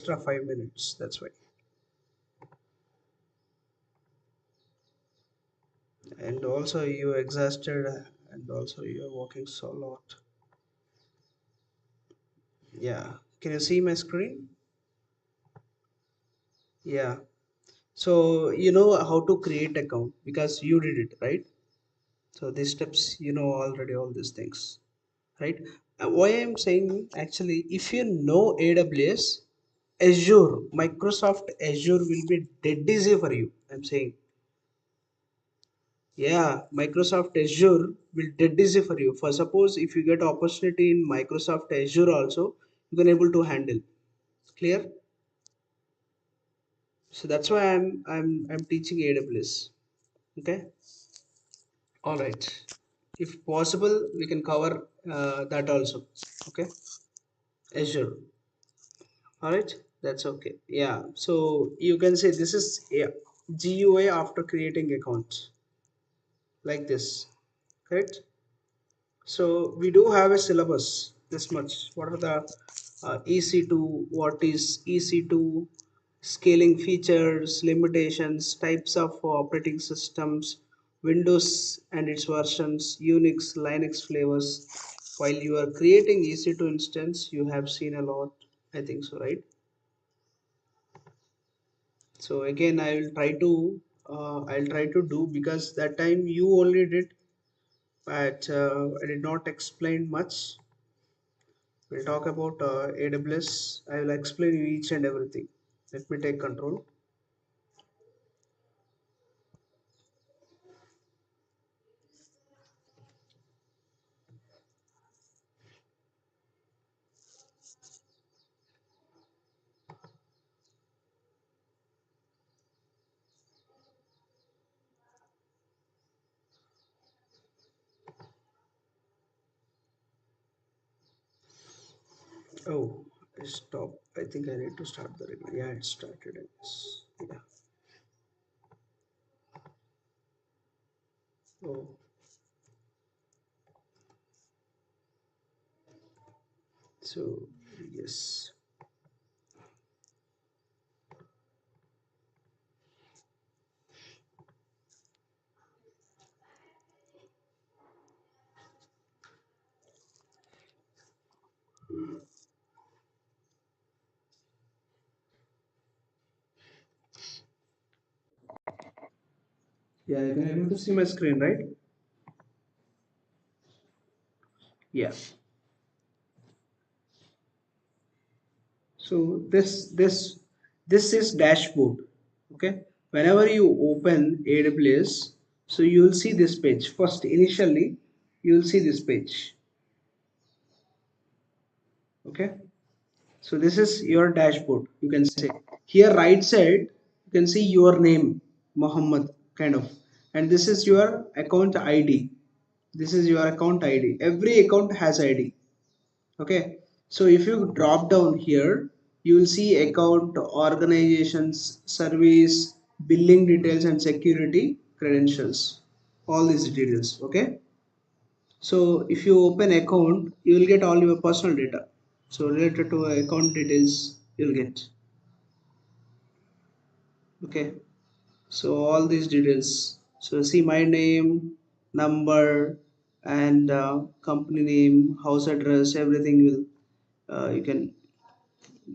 extra 5 minutes, that's why. And also you exhausted, and also you're working so lot. Yeah, can you see my screen? Yeah, so you know how to create account because you did it, right? So these steps you know already, all these things, right? Why I'm saying, actually, if you know AWS, Azure, Microsoft Azure will be dead easy for you, I'm saying. Yeah, Microsoft Azure will dead easy for you. For suppose if you get opportunity in Microsoft Azure also, you can able to handle. Clear? So that's why I'm teaching AWS. Okay. All right. If possible, we can cover that also. Okay. Azure. All right. That's okay. Yeah. So you can say this is, yeah, GUI after creating accounts like this. Correct? So we do have a syllabus this much. What are the EC2? What is EC2? Scaling features, limitations, types of operating systems, Windows and its versions, Unix, Linux flavors. While you are creating EC2 instance, you have seen a lot. I think so, right? So again, I'll try to do, because that time you only did, but I did not explain much. We'll talk about AWS. I will explain you each and everything. Let me take control. Oh, stop. I think I need to start the recording. Yeah, it started. Yeah. Oh, so yes. Yeah, you can able to see my screen, right? Yeah. So this is dashboard. Okay. Whenever you open AWS, so you will see this page. First, initially, you will see this page. Okay. So this is your dashboard. You can say here right side you can see your name, Muhammad, kind of, and this is your account ID. This is your account ID. Every account has ID. Okay. So if you drop down here, you will see account, organizations, service, billing details, and security credentials. All these details. Okay. So if you open account, you will get all your personal data. So related to account details, you'll get. Okay. So all these details. So see my name, number, and company name, house address, everything will you can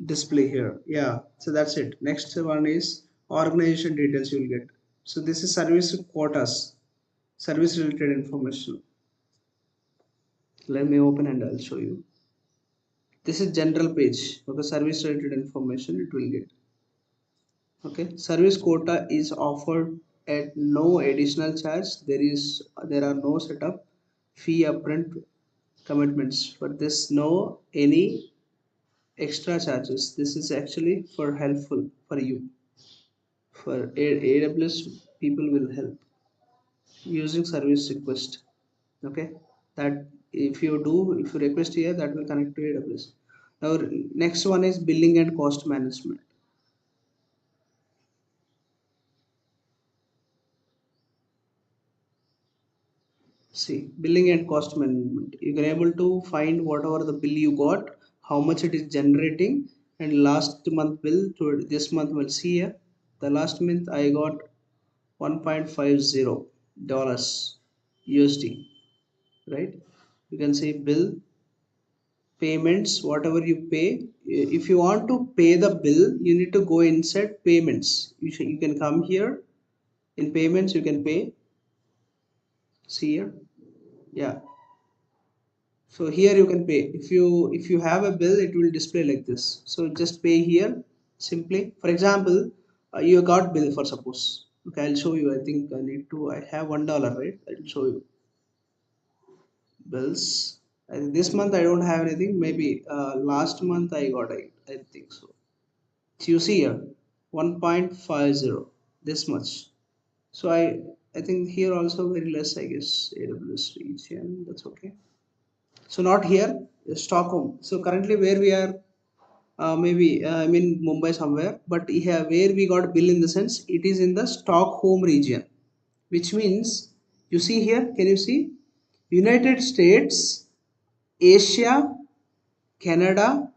display here. Yeah. So that's it. Next one is organization details you'll get. So this is service quotas, service related information. Let me open and I'll show you. This is general page. Okay, service related information it will get. Okay, service quota is offered at no additional charge. There are no setup fee upfront commitments. For this, no any extra charges. This is actually for helpful for you. For AWS, people will help using service request. Okay, that if you request here, that will connect to AWS. Now next one is billing and cost management. See, billing and cost management. You can able to find whatever the bill you got, how much it is generating, and last month bill to this month. We'll see here the last month I got $1.50 USD, right? You can see bill payments, whatever you pay. If you want to pay the bill, you need to go inside payments. You can come here in payments, you can pay. See here, yeah. So here you can pay. If you have a bill, it will display like this. So just pay here simply. For example, you got bill for suppose. Okay, I'll show you. I think I have $1, right? I'll show you bills. I think this month I don't have anything. Maybe last month I got it. I think so. So you see here 1.50, this much. So I think here also very less, I guess. AWS region, that's okay. So not here, Stockholm. So currently where we are, maybe I'm in Mumbai somewhere, but here where we got bill, in the sense it is in the Stockholm region, which means you see here, can you see United States, Asia, Canada,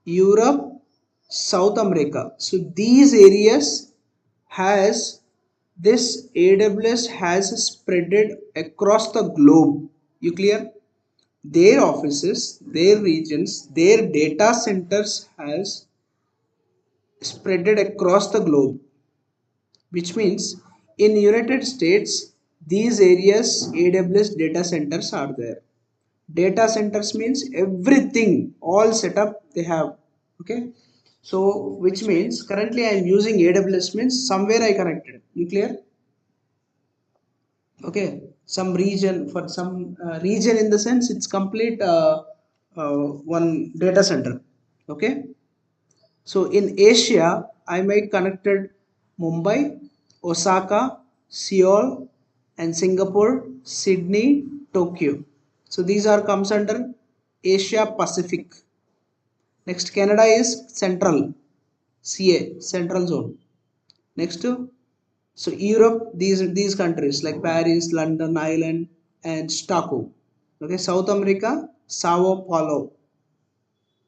Europe, South America. So these areas has this AWS has spreaded across the globe. You clear? Their offices, their regions, their data centers has spreaded across the globe, which means in United States these areas AWS data centers are there. Data centers means everything, all setup they have. Okay, so which means currently I am using AWS, means somewhere I connected. You clear? Okay, some region, for some region, in the sense it's complete one data center. Okay, so in Asia I may connected Mumbai, Osaka, Seoul, and Singapore, Sydney, Tokyo. So these are comes under Asia Pacific. Next, Canada is central, CA, central zone. Next, so Europe, these countries like Paris, London, Ireland, and Stockholm. Okay, South America, Sao Paulo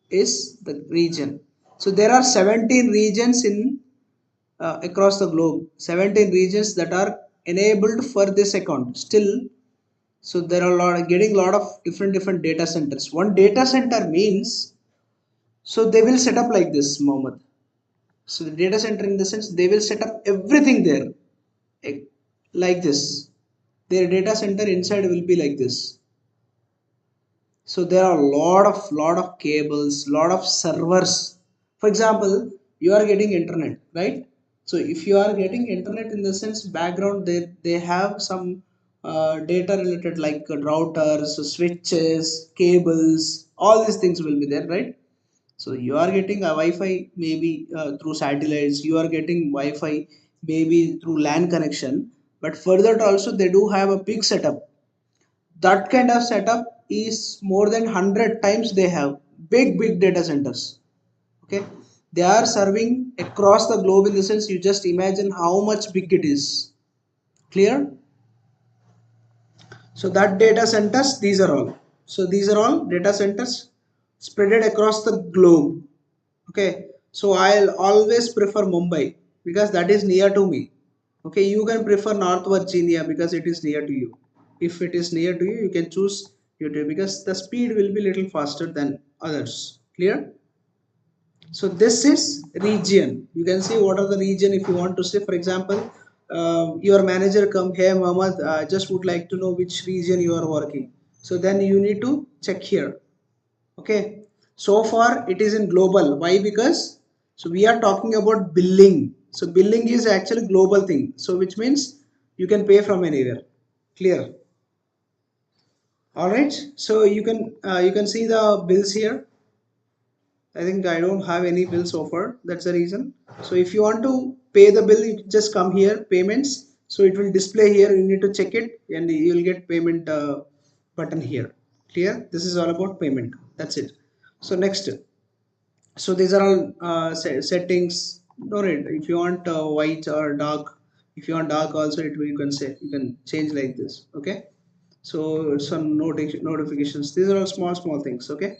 is the region. So there are 17 regions in across the globe. 17 regions that are enabled for this account still. So there are getting a lot of different data centers. One data center means, so they will set up like this, Mohammed. So the data center, in the sense they will set up everything there, eh, like this. Their data center inside will be like this. So there are lot of cables, lot of servers. For example, you are getting internet, right? So if you are getting internet, in the sense background, they have some data related, like routers, switches, cables, all these things will be there, right? So you are getting a Wi-Fi, maybe through satellites. You are getting Wi-Fi maybe through LAN connection. But further also they do have a big setup. That kind of setup is more than 100 times. They have big data centers. Okay, they are serving across the globe, in the sense you just imagine how much big it is. Clear? So that data centers, these are all. So these are all data centers spreaded across the globe. Okay, so I'll always prefer Mumbai because that is near to me. Okay, you can prefer North Virginia because it is near to you. If it is near to you, you can choose YouTube because the speed will be little faster than others. Clear? So this is region. You can see what are the region. If you want to say, for example, your manager come, hey Mohammed, just would like to know which region you are working. So then you need to check here. Okay, so far it is in global. Why? Because so we are talking about billing. So billing is actually global thing, so which means you can pay from anywhere. Clear? All right, so you can see the bills here. I think I don't have any bill so far, that's the reason. So if you want to pay the bill, you just come here, payments. So it will display here, you need to check it and you will get payment button here. Clear? This is all about payment, that's it. So next, so these are all settings. No need. If you want white or dark, if you want dark also, it will, you can say, you can change like this. Okay, so some notifications, these are all small things. Okay,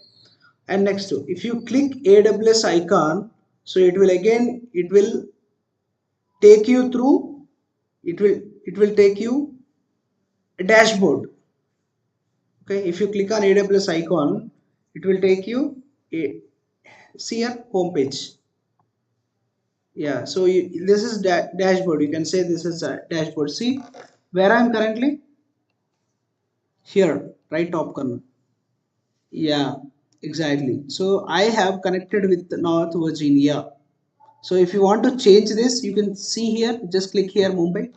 And next, if you click AWS icon, so it will again, it will take you through, it will take you a dashboard. Okay, if you click on AWS icon, it will take you a, see a home page. Yeah, so this is dashboard, you can say this is a dashboard. See where I am currently, here, right top corner. Yeah, exactly. So I have connected with North Virginia. So if you want to change this, you can see here, just click here Mumbai.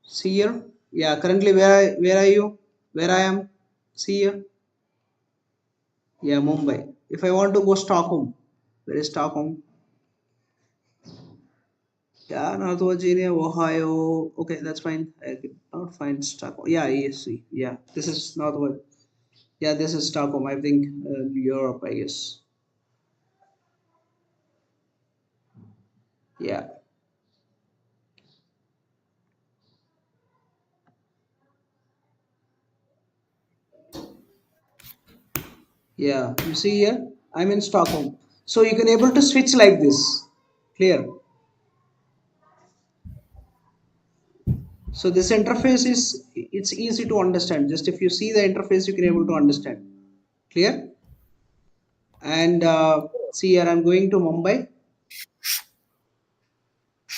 See here. Yeah, currently where are you, where I am, see here. Yeah, Mumbai. If I want to go Stockholm, where is Stockholm? Yeah, North Virginia, Ohio. Okay, that's fine. I could not find Stockholm. Yeah, ESC. Yeah, this is North. Yeah, this is Stockholm. I think Europe, I guess. Yeah, yeah. You see here, I'm in Stockholm. So you can able to switch like this. Clear. So this interface is, it's easy to understand. Just if you see the interface, you can able to understand. Clear. And see here, I'm going to Mumbai.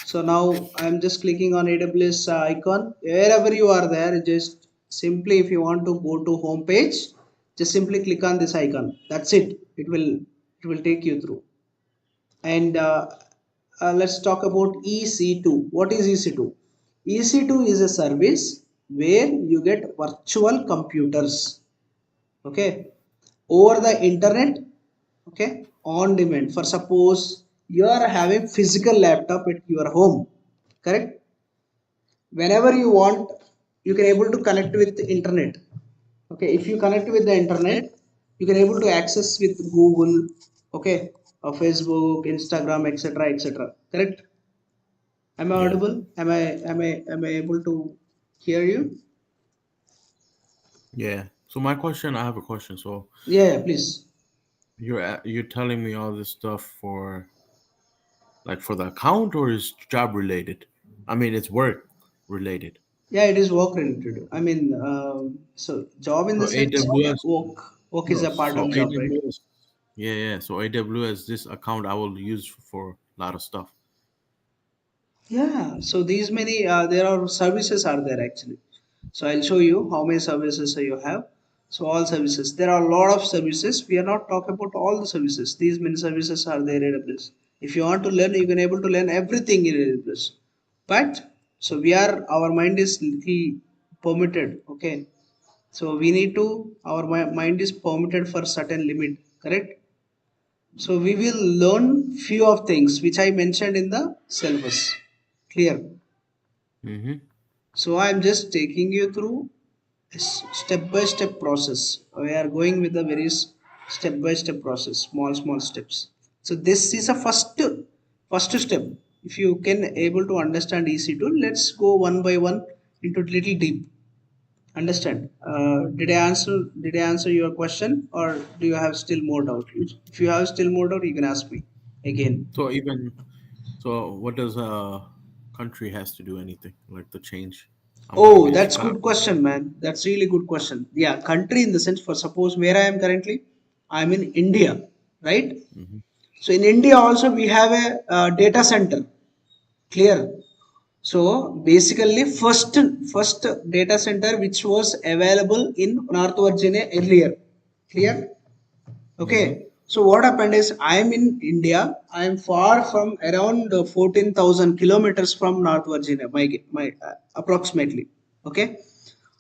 So now I'm just clicking on AWS icon. Wherever you are there, just simply, if you want to go to home page, just simply click on this icon. That's it. It will take you through. And let's talk about EC2. What is EC2? EC2 is a service where you get virtual computers. Okay, over the internet. Okay, on demand. For suppose you are having physical laptop at your home, correct? Whenever you want, you can able to connect with the internet. Okay, if you connect with the internet, you can able to access with Google. Okay, or Facebook, Instagram, etc, etc, correct? Am I Yeah. audible? Am I able to hear you? Yeah. So my question, I have a question. So Yeah, yeah, please. you're telling me all this stuff for like for the account or is job related? I mean, it's work related. Yeah, it is work related. I mean, so job in So the sense, AWS, work is no. a part So of job, right? AWS, yeah, yeah. So AWS, this account I will use for a lot of stuff. Yeah, so these many there are services are there actually. So I'll show you how many services you have. So all services, there are a lot of services. We are not talking about all the services. These many services are there in AWS. If you want to learn, you can able to learn everything in AWS. But so we are, our mind is little permitted. Okay, so we need to, our mind is permitted for certain limit. Correct. So we will learn few of things which I mentioned in the syllabus. Clear. Mm-hmm. So I'm just taking you through a step by step process. We are going with a very step by step process, small steps. So this is a first step. If you can able to understand EC2, let's go one by one into little deep. Understand? Did I answer your question, or do you have still more doubt? If you have still more doubt, you can ask me again. So even so, what does a country has to do anything like the change? I'm gonna Oh, be in that's Chicago. good question, man. That's really good question. Yeah, country in the sense, for suppose where I am currently, I'm in India, right? Hmm. So in India also we have a data center. Clear. So basically, first data center which was available in North Virginia earlier. Clear. Hmm. Okay, so what happened is I am in India. I am far from around 14,000 kilometers from North Virginia, my approximately. Okay,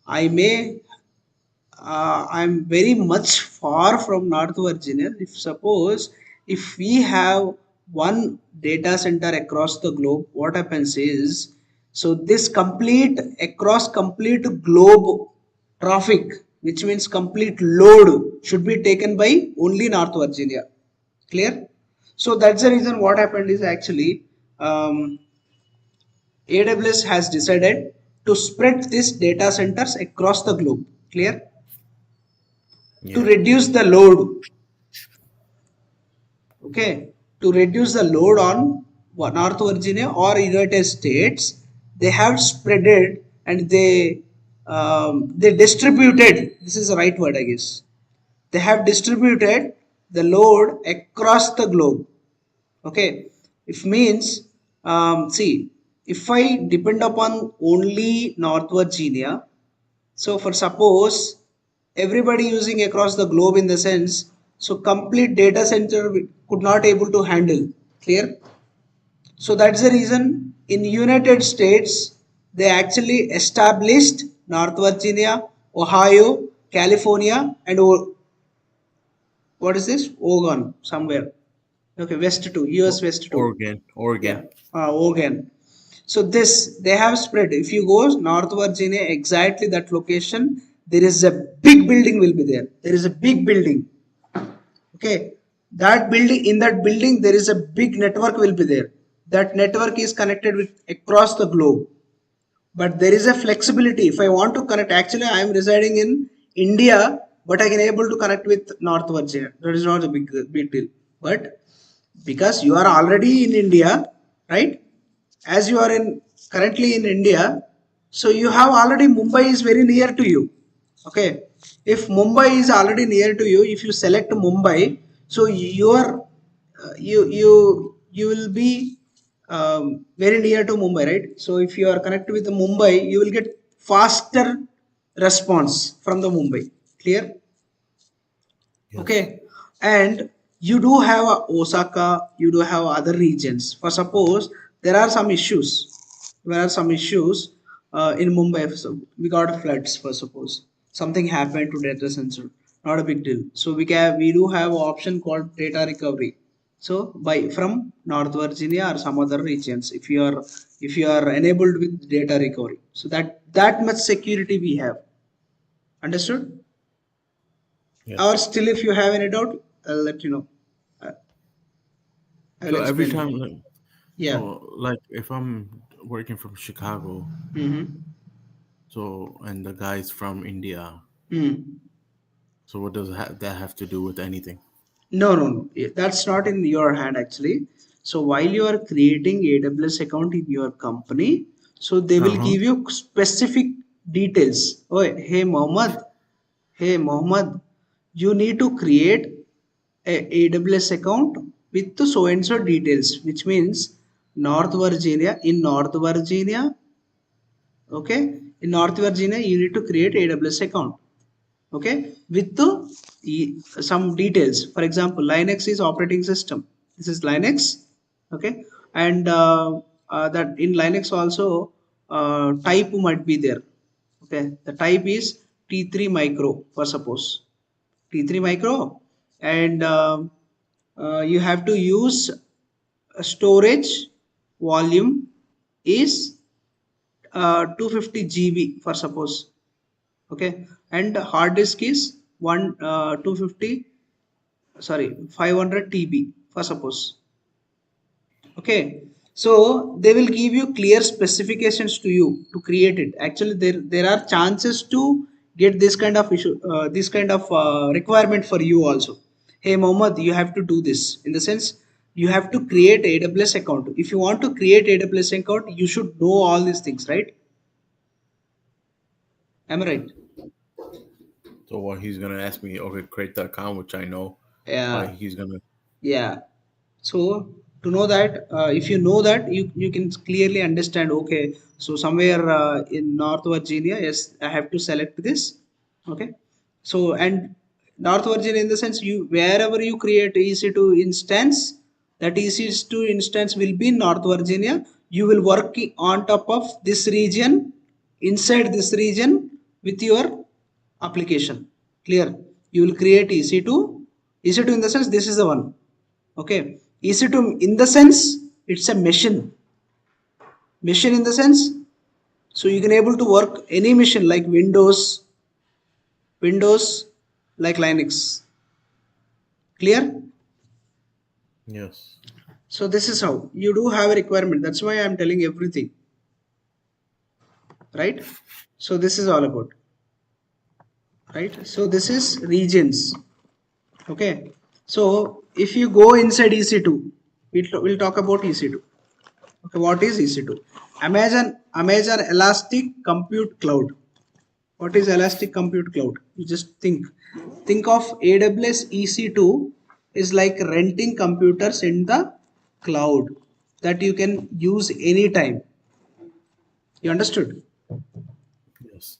I may I'm very much far from North Virginia. If suppose if we have one data center across the globe, what happens is, so this complete across complete globe traffic, which means complete load, should be taken by only North Virginia. Clear? So that's the reason what happened is actually AWS has decided to spread these data centers across the globe. Clear? to Yeah. reduce the load. Okay, to reduce the load on North Virginia or United States, they have spread it and they distributed. This is the right word, I guess. They have distributed the load across the globe. Okay, if means see, if I depend upon only North Virginia, so for suppose everybody using across the globe in the sense, so complete data center could not able to handle. Clear? So that's the reason in United States they actually established North Virginia, Ohio, California, and what is this? Oregon somewhere. Okay, West 2, US West 2. Oregon, Yeah, Oregon. Oregon. So this they have spread. If you go North Virginia, exactly that location, there is a big building will be there. There is a big building. Okay, that building in that building there is a big network will be there. That network is connected with across the globe. But there is a flexibility. If I want to connect, actually I am residing in India, but I can able to connect with North Virginia. That is not a big deal. But because you are already in India, right? As you are in currently in India, so you have already Mumbai is very near to you. Okay, if Mumbai is already near to you, if you select Mumbai, so you will be very near to Mumbai, right? So if you are connected with the Mumbai, you will get faster response from the Mumbai. Clear? Yes. Okay, and you do have Osaka, you do have other regions. For suppose there are some issues, in Mumbai. So we got floods. For suppose something happened to data center, not a big deal. So we do have an option called data recovery. So by from North Virginia or some other regions, if you are enabled with data recovery, so that much security we have. Understood? Or Yes. still, if you have any doubt, I'll let you know. I I will So every explain you. time, like, Yeah. like if I'm working from Chicago, Mm-hmm. so and the guy's from India, Hmm. so what does that have to do with anything? No, no, no. That's not in your hand actually. So while you are creating AWS account in your company, so they Uh will huh. give you specific details. Oh, hey Mohammed, you need to create a AWS account with the so and so details, which means North Virginia. In North Virginia, okay, in North Virginia you need to create AWS account, okay, with the some details. For example, Linux is operating system. This is Linux. Okay, and that in Linux also type might be there. Okay, the type is T3 micro, for suppose T3 micro. And you have to use a storage volume is 250 GB, for suppose. Okay, and hard disk is 250, sorry, 500 TB, for suppose. Okay, so they will give you clear specifications to you to create it. Actually there are chances to get this kind of issue, this kind of requirement for you also. Hey Mohammed, you have to do this in the sense you have to create AWS account. If you want to create AWS account, you should know all these things, right? Am I right? So what he's gonna ask me, okay, create the account, which I know, but Yeah, he's gonna. yeah. So to know that, if you know that, you can clearly understand. Okay, so somewhere in North Virginia, yes, I have to select this. Okay, so and North Virginia in the sense you wherever you create EC2 instance, that EC2 instance will be in North Virginia. You will work on top of this region, inside this region with your application. Clear? You will create EC2. EC2 in the sense this is the one. Okay, EC2 in the sense it's a machine. Machine in the sense, so you can able to work any machine like Windows, like Linux. Clear? Yes. So this is how you do have a requirement. That's why I'm telling everything, right? So this is all about. right? So this is regions. Okay, so if you go inside EC2, we'll talk about EC2. Okay, what is EC2? Amazon Elastic Compute Cloud. What is Elastic Compute Cloud? You just think of AWS EC2 is like renting computers in the cloud that you can use anytime. You understood? Yes.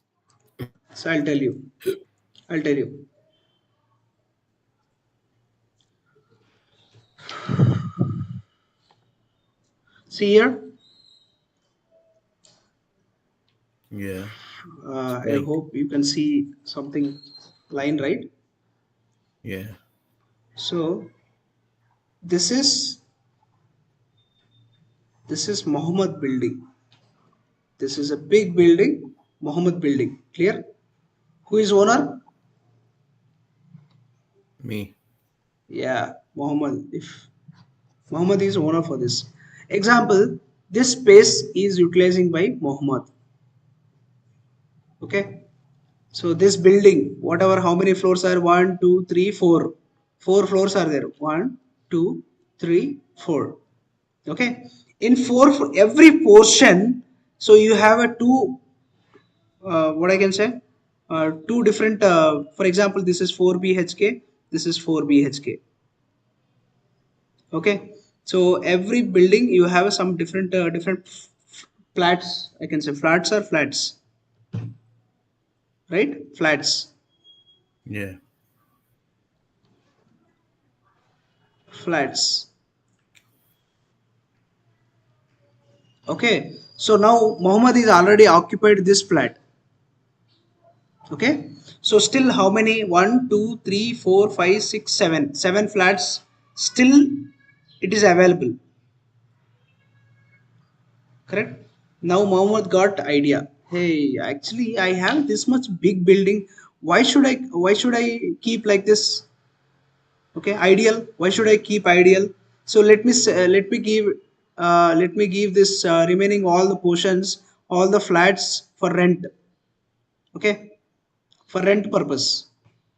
So I'll tell you see here. Yeah. It's I blank. hope you can see something line, right? Yeah. So this is Mohammed building. This is a big building, Mohammed building. Clear? Who is owner? Me. Yeah, Mohammed. If Mohammed is owner for this. Example, this space is utilizing by Mohammed. Okay. So this building, whatever, how many floors are? One, two, three, four. Four floors are there. One, two, three, four. Okay. In four, every portion, so you have a two, what I can say, two different, for example, this is 4 BHK, this is 4 BHK. Okay, so every building you have some different flats. I can say flats are flats, right? Flats, Yeah. flats. Okay, so now Muhammad is already occupied this flat. Okay, so still how many? One, two, three, four, five, six, seven. Seven flats still it is available. Correct. Now Muhammad got idea, hey, actually I have this much big building. Why should I keep like this? Okay, ideal. Why should I keep ideal? So let me give this remaining all the portions, all the flats for rent. Okay, for rent purpose.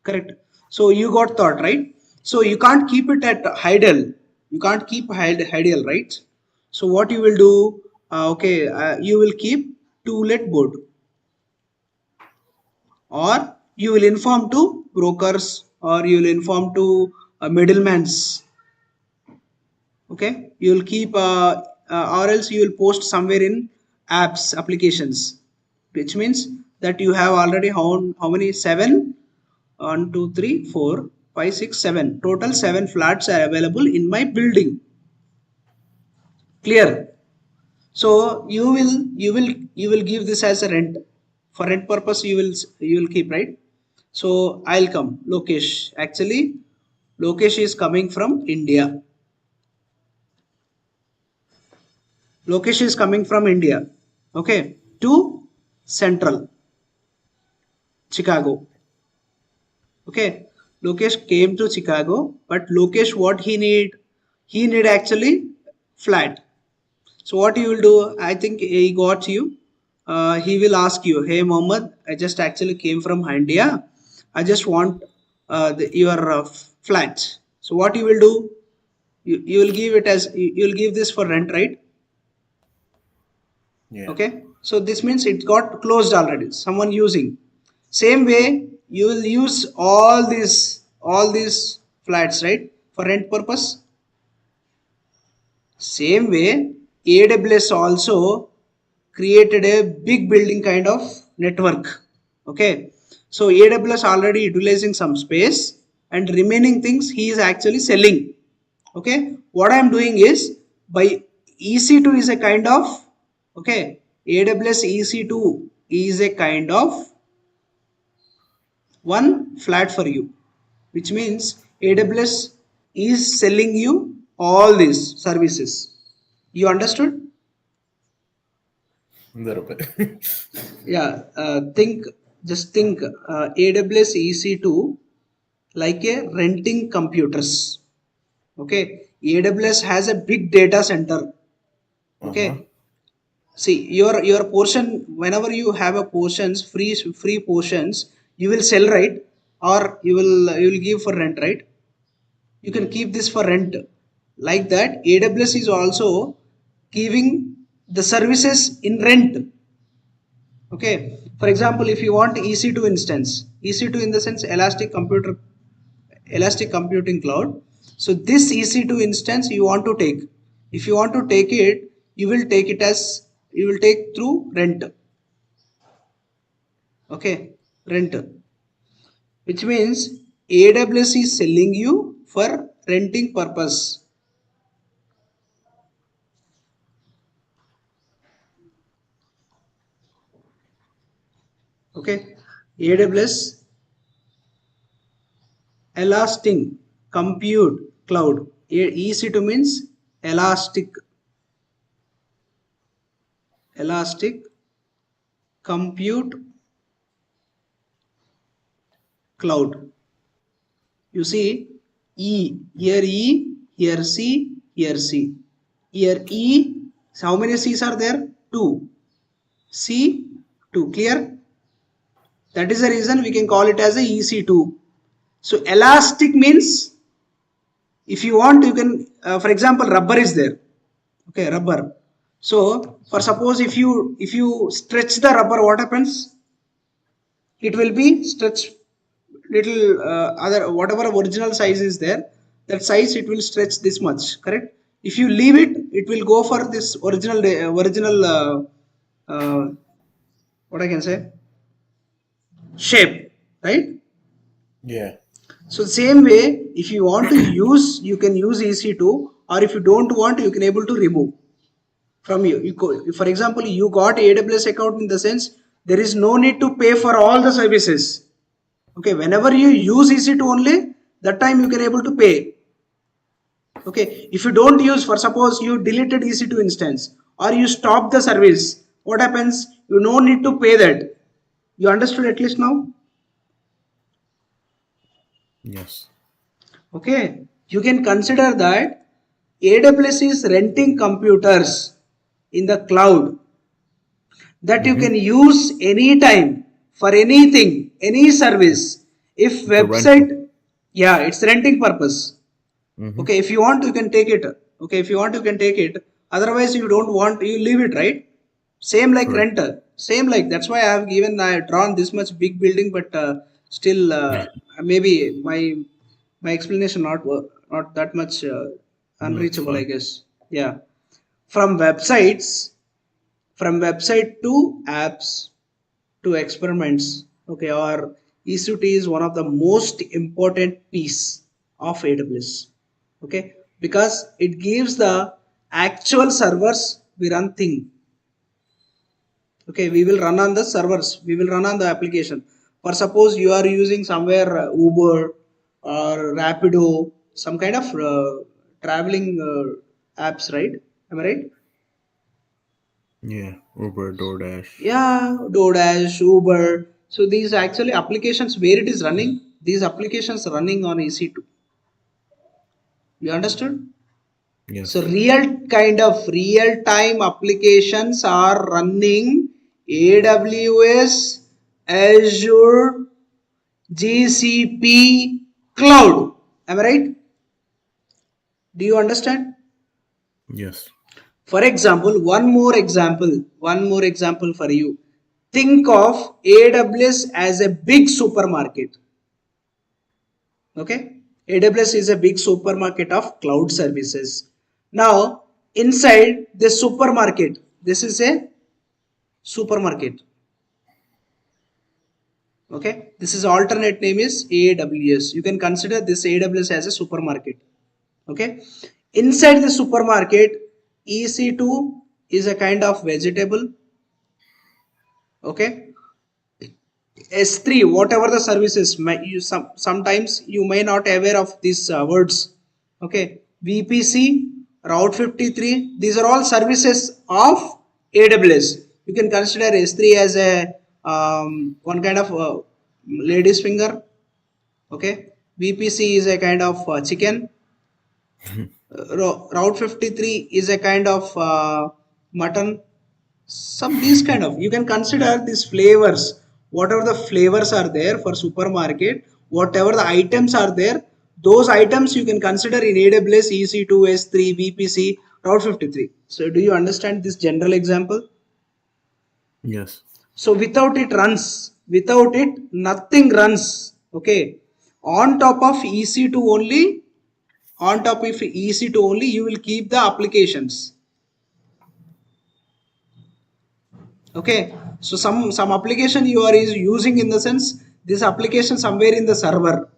Correct. So you got thought, right? So you can't keep it at idle. You can't keep idle, right? So what you will do? Okay, you will keep to let board, or you will inform to brokers, or you will inform to middlemans. Okay, you will keep or else you will post somewhere in apps applications, which means that you have already how many? Seven. One, two, three, four, five, six, seven. Total seven flats are available in my building. Clear? So you will give this as a rent. For rent purpose you will keep, right? So I'll come. Lokesh. Actually, Lokesh is coming from India. Lokesh is coming from India. Okay. To Central Chicago. Okay. Lokesh came to Chicago, but Lokesh what he need? He need actually flat. So what you will do? I think he got you. He will ask you, "Hey Mohammed, I just actually came from India. I just want your flat." So what you will do? You will give it as you will give this for rent, right? Yeah. Okay. So this means it got closed already. Someone using. Same way you will use all these flats, right? For rent purpose. Same way, AWS also created a big building kind of network. Okay, so AWS already utilizing some space, and remaining things he is actually selling. Okay, what I am doing is by EC2 is a kind of, okay, AWS EC2 is a kind of one flat for you, which means AWS is selling you all these services. You understood? A little bit. Yeah. Just think AWS EC2 like a renting computers. Okay. AWS has a big data center. Uh huh. Okay. See your portion, whenever you have a portions free portions, You will sell, right? Or you will give for rent, right? You can keep this for rent. Like that, AWS is also giving the services in rent. Okay, for example, if you want EC2 instance, EC2 in the sense elastic computing cloud. So this EC2 instance you want to take, if you want to take it, you will take it as, you will take through rent. Okay, rent, which means AWS is selling you for renting purpose. Okay, AWS elastic compute cloud. EC2 means elastic, elastic compute cloud. You see, E, here C, here C. Here E, how many C's are there? 2. C, 2. Clear? That is the reason we can call it as a EC2. So elastic means, if you want, you can, for example, rubber is there. Okay, rubber. So for suppose, if you stretch the rubber, what happens? It will be stretched little, other whatever original size is there, that size it will stretch this much, correct? If you leave it, it will go for this original uh, what I can say, shape, right? Yeah. So same way, if you want to use, you can use EC2, or if you don't want, you can able to remove from you. For example, you got AWS account, in the sense there is no need to pay for all the services. Okay, whenever you use EC2 only, that time you can able to pay. Okay, if you don't use, for suppose you deleted EC2 instance, or you stop the service, what happens? You no need to pay that. You understood at least now? Yes. Okay, you can consider that AWS is renting computers in the cloud that you Mm-hmm. can use anytime for anything, any service. If It's a rental. website, yeah, it's renting purpose. Mm-hmm. Okay, if you want, you can take it. Okay, if you want, you can take it. Otherwise, you don't want, you leave it, right? Same like Correct. renter. Same like, that's why I have drawn this much big building, but still, maybe my explanation not that much No, it's unreachable, I fine. guess. Yeah. From websites, from website to apps to experiments. Okay, or EC2 is one of the most important piece of AWS. Okay, because it gives the actual servers we run thing. Okay, we will run on the servers, we will run on the application. For suppose you are using somewhere Uber or Rapido, some kind of traveling apps, right? Am I right? Yeah. Uber, DoorDash. Yeah, DoorDash, Uber. So these actually applications, where it is running, these applications running on EC2. You understood? So Yes. real time applications are running AWS, Azure, GCP, cloud. Am I right? Do you understand? Yes. For example, one more example for you. Think of AWS as a big supermarket. Okay, AWS is a big supermarket of cloud services. Now, inside this supermarket, this is a supermarket. Okay, this is alternate name is AWS. You can consider this AWS as a supermarket. Okay, inside the supermarket, EC2 is a kind of vegetable. Okay, S3, whatever the services, sometimes you may not aware of these words. Okay, VPC, Route 53, these are all services of AWS. You can consider S3 as a one kind of lady's finger. Okay, VPC is a kind of chicken. Route 53 is a kind of mutton. Some these kind of, you can consider these flavors whatever the flavors are there for supermarket, whatever the items are there, those items you can consider in AWS EC2, S3, VPC, Route 53. So do you understand this general example? Yes. So without it runs, without it nothing runs. Okay. On top of EC2 only, on top of EC2 only, you will keep the applications. Okay. So some application you are is using in the sense this application somewhere in the server.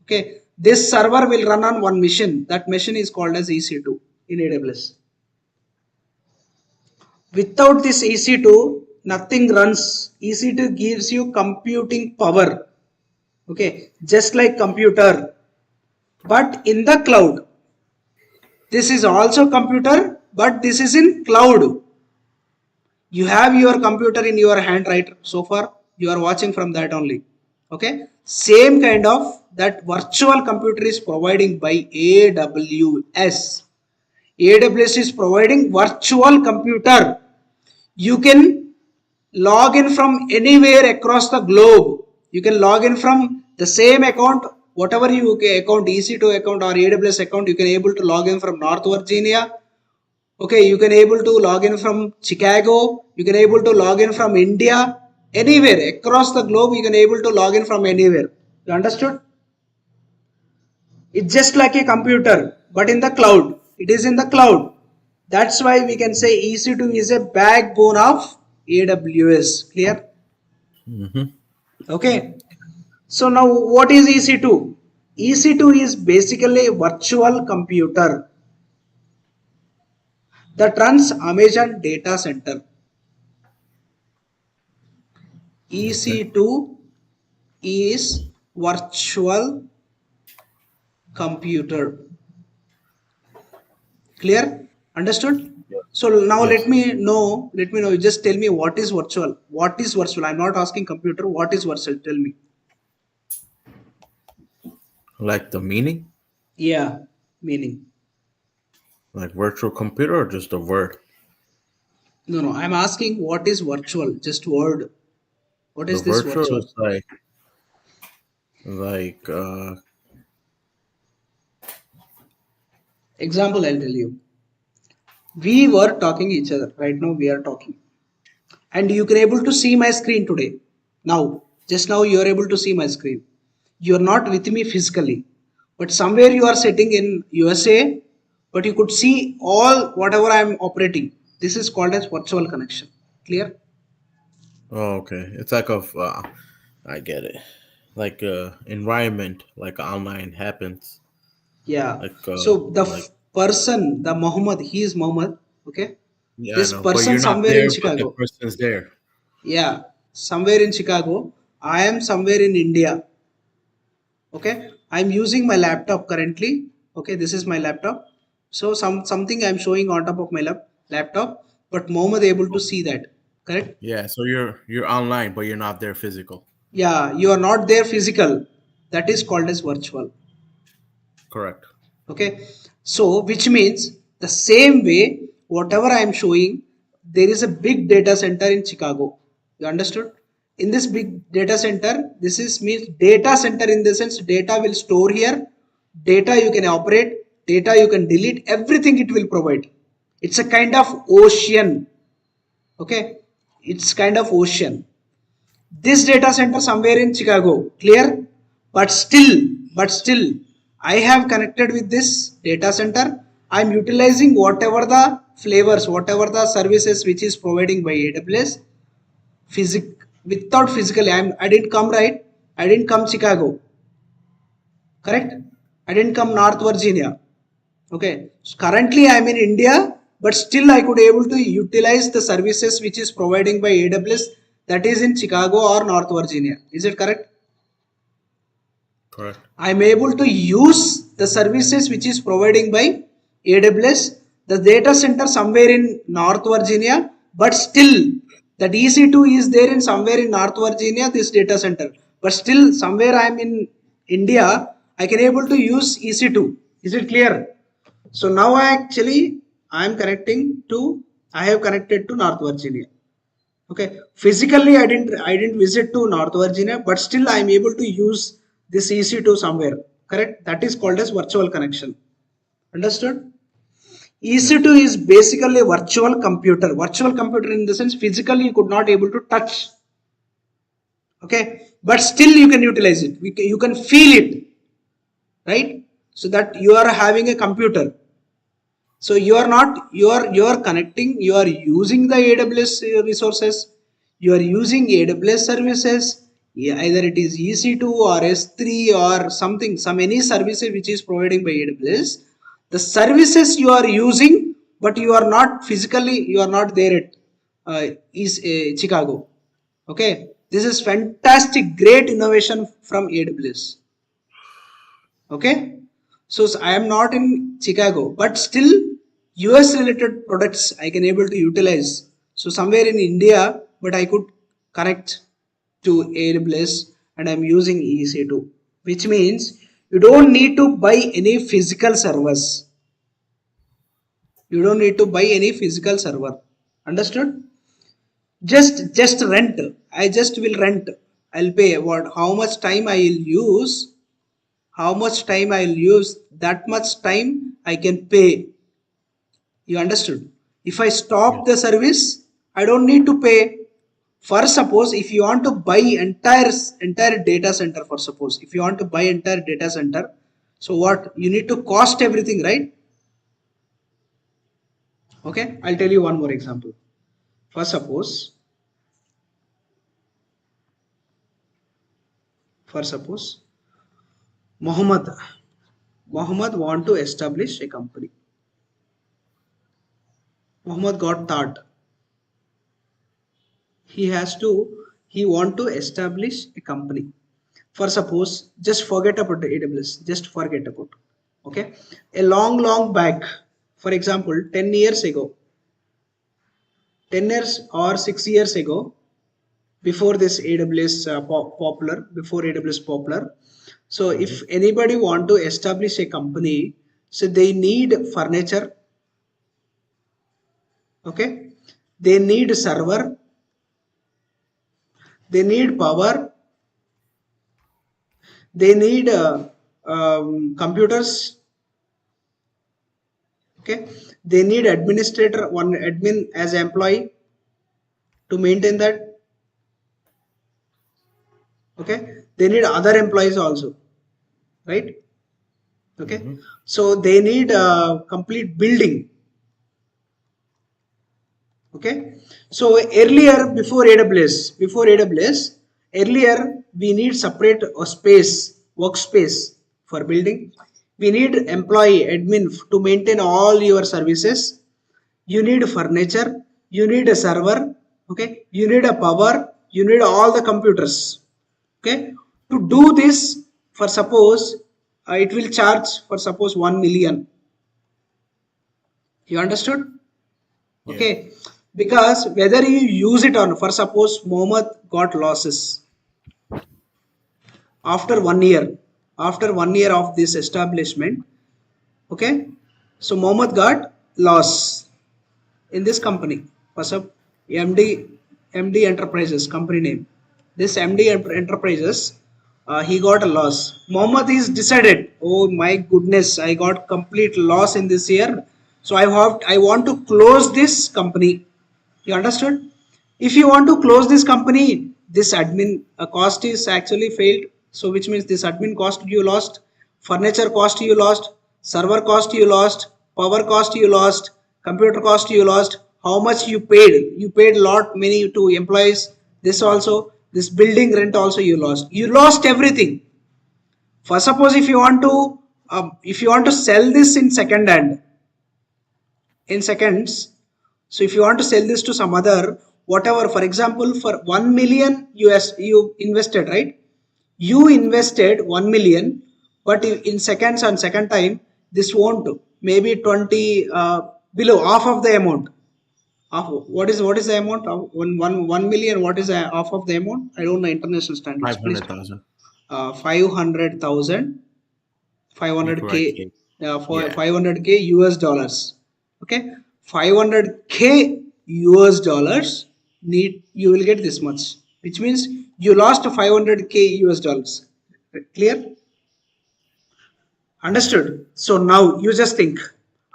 Okay. This server will run on one machine. That machine is called as EC2 in AWS. Without this EC2, nothing runs. EC2 gives you computing power. Okay, just like computer, but in the cloud. This is also computer, but this is in cloud. You have your computer in your hand, right? So far you are watching from that only. Okay, same kind of that virtual computer is providing by AWS. AWS is providing virtual computer. You can log in from anywhere across the globe. You can log in from the same account, whatever you account, EC2 account or AWS account, you can able to log in from North Virginia. Okay, you can able to log in from Chicago. You can able to log in from India. Anywhere across the globe, you can able to log in from anywhere. You understood? It's just like a computer, but in the cloud. It is in the cloud. That's why we can say EC2 is a backbone of AWS. Clear? Mm-hmm. Okay. So now what is EC2? EC2 is basically a virtual computer that runs Amazon data center. Okay. EC2 is virtual computer. Clear? Understood? So now Yes. let me know, just tell me what is virtual. What is virtual? I'm not asking computer, what is virtual? Tell me. Like the meaning? Yeah, meaning. Like virtual computer or just a word? No, no, I'm asking what is virtual? Just word. What The is this virtual virtual? is like Example, I'll tell you. We were talking each other. Right now we are talking. And you can able to see my screen today. Now, just now you are able to see my screen. You are not with me physically. But somewhere you are sitting in USA, but you could see all whatever I am operating. This is called as virtual connection. Clear? oh, okay. It's like I get it. Like environment, like online happens. Yeah. Like So the like person, the Muhammad, he is Muhammad. Okay. yeah, I This know, but person you're not somewhere in there, but the Chicago. person's there. Yeah. Somewhere in Chicago. I am somewhere in India. Okay, I'm using my laptop currently. Okay, this is my laptop. So something I'm showing on top of my laptop, but Mohammed able to see that. Correct? Yeah, so you're online, but you're not there physical. Yeah, you are not there physical. That is called as virtual. Correct. Okay, so which means the same way whatever I am showing, there is a big data center in Chicago. You understood? In this big data center, this is means data center in the sense data will store here, data you can operate, data you can delete, everything it will provide. It's a kind of ocean. Okay, it's kind of ocean. This data center somewhere in Chicago. Clear? But still I have connected with this data center. I'm utilizing whatever the flavors, whatever the services which is providing by AWS. Without physically, I didn't come, right? I didn't come Chicago. Correct? I didn't come North Virginia. Okay, so currently I'm in India, but still I could able to utilize the services which is providing by AWS, that is in Chicago or North Virginia. Is it correct? Correct. I'm able to use the services which is providing by AWS, the data center somewhere in North Virginia, but still that EC2 is there in somewhere in North Virginia, this data center, but still somewhere I'm in India, I can able to use EC2. Is it clear? So now I am connecting to, I have connected to North Virginia. Okay, physically I didn't visit to North Virginia, but still I am able to use this EC2 somewhere. Correct? That is called as virtual connection. Understood? EC2 Yes. is basically a virtual computer. Virtual computer in the sense physically you could not able to touch. Okay, but still you can utilize it. You can feel it, right? So that you are having a computer. So you are not you are connecting, you are using the AWS resources, you are using AWS services, either it is EC2 or S3 or something, some any services which is providing by AWS. The services you are using, but you are not physically, you are not there at is Chicago. Okay, this is fantastic, great innovation from AWS. Okay, so I am not in Chicago, but still US related products I can able to utilize. So somewhere in India, but I could connect to AWS and I'm using EC2, which means you don't need to buy any physical servers. You don't need to buy any physical server. Understood? Just rent. I just will rent. I'll pay what, how much time I will use, how much time I'll use, that much time I can pay. You understood? If I stop Yes. the service, I don't need to pay. For suppose if you want to buy entire data center, for suppose if you want to buy entire data center, so what you need to cost everything, right? Okay, I'll tell you one more example. For suppose Muhammad want to establish a company. Muhammad got thought, he want to establish a company. For suppose, just forget about the AWS, just forget about. Okay, a long back, for example 10 years ago, 10 years or 6 years ago, before this AWS popular, before AWS popular. So if Hmm. anybody want to establish a company, so they need furniture. Okay, they need server, they need power, they need computers. Okay, they need administrator, one admin as employee to maintain that. Okay, they need other employees also, right? Okay, Hmm. so they need a complete building. Okay, so earlier, before AWS, earlier we need separate space, workspace for building. We need employee admin to maintain all your services. You need furniture, you need a server. Okay, you need a power, you need all the computers. Okay, to do this, for suppose it will charge, for suppose 1 million. You understood? Yeah. Okay, because whether you use it or not, for suppose Mohammed got losses after 1 year, after 1 year of this establishment. Okay, so Mohammed got loss in this company. First up, MD Enterprises company name. This MD Enterprises, he got a loss. Mohammed is decided, oh my goodness, I got complete loss in this year. So I want to close this company. You understood? If you want to close this company, this admin cost is actually failed. So which means this admin cost you lost, furniture cost you lost, server cost you lost, power cost you lost, computer cost you lost. How much you paid? You paid lot many to employees. This also, this building rent also you lost. You lost everything. For suppose if you want to sell this in second hand, in seconds. So if you want to sell this to some other, whatever, for example, for 1 million US you invested, right? You invested 1 million, but in seconds, on second time, this won't, maybe 20 below half of the amount of what is the amount of 1 million, what is the half of the amount? I don't know international standards, please. 500,000. 500,000, You 500k, correctly. for Yeah. 500k US dollars. Okay, 500k US dollars. need you will get this much, which means you lost 500k US dollars. Clear? Yeah. Understood? So now you just think,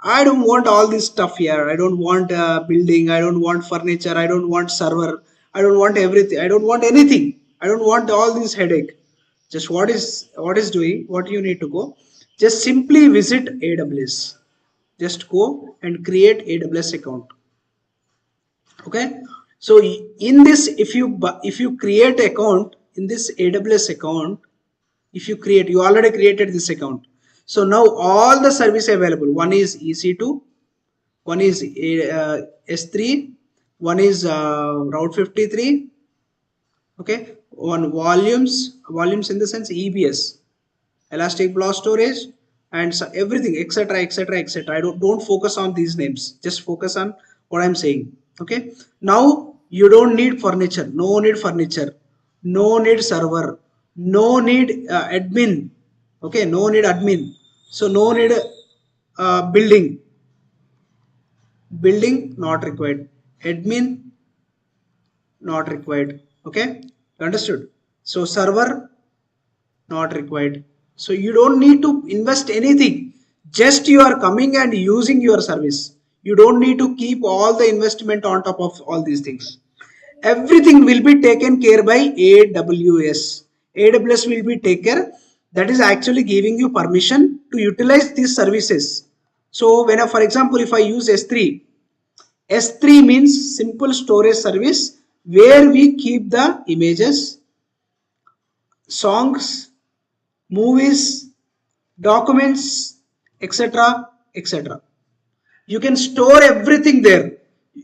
I don't want all this stuff here. I don't want building. I don't want furniture. I don't want server. I don't want everything. I don't want anything. I don't want all this headache. Just what is doing? What you need to go? Just simply visit AWS. Just go and create AWS account. Okay. So in this, if you create account in this AWS account, if you already created this account, so now all the service available, one is EC2, one is S3, one is route 53, okay, one volumes in the sense EBS, elastic block storage, and so everything, etc, etc, etc. I don't focus on these names, just focus on what I'm saying. Okay, now you don't need furniture, no need server, no need admin. Okay, no need admin, so no need building not required, admin not required. Okay, understood? So server not required, so you don't need to invest anything, just you are coming and using your service. You don't need to keep all the investment on top of all these things. Everything will be taken care by AWS will be take care, that is actually giving you permission to utilize these services. So when for example if I use S3 means simple storage service, where we keep the images, songs, movies, documents, etc, etc. You can store everything there.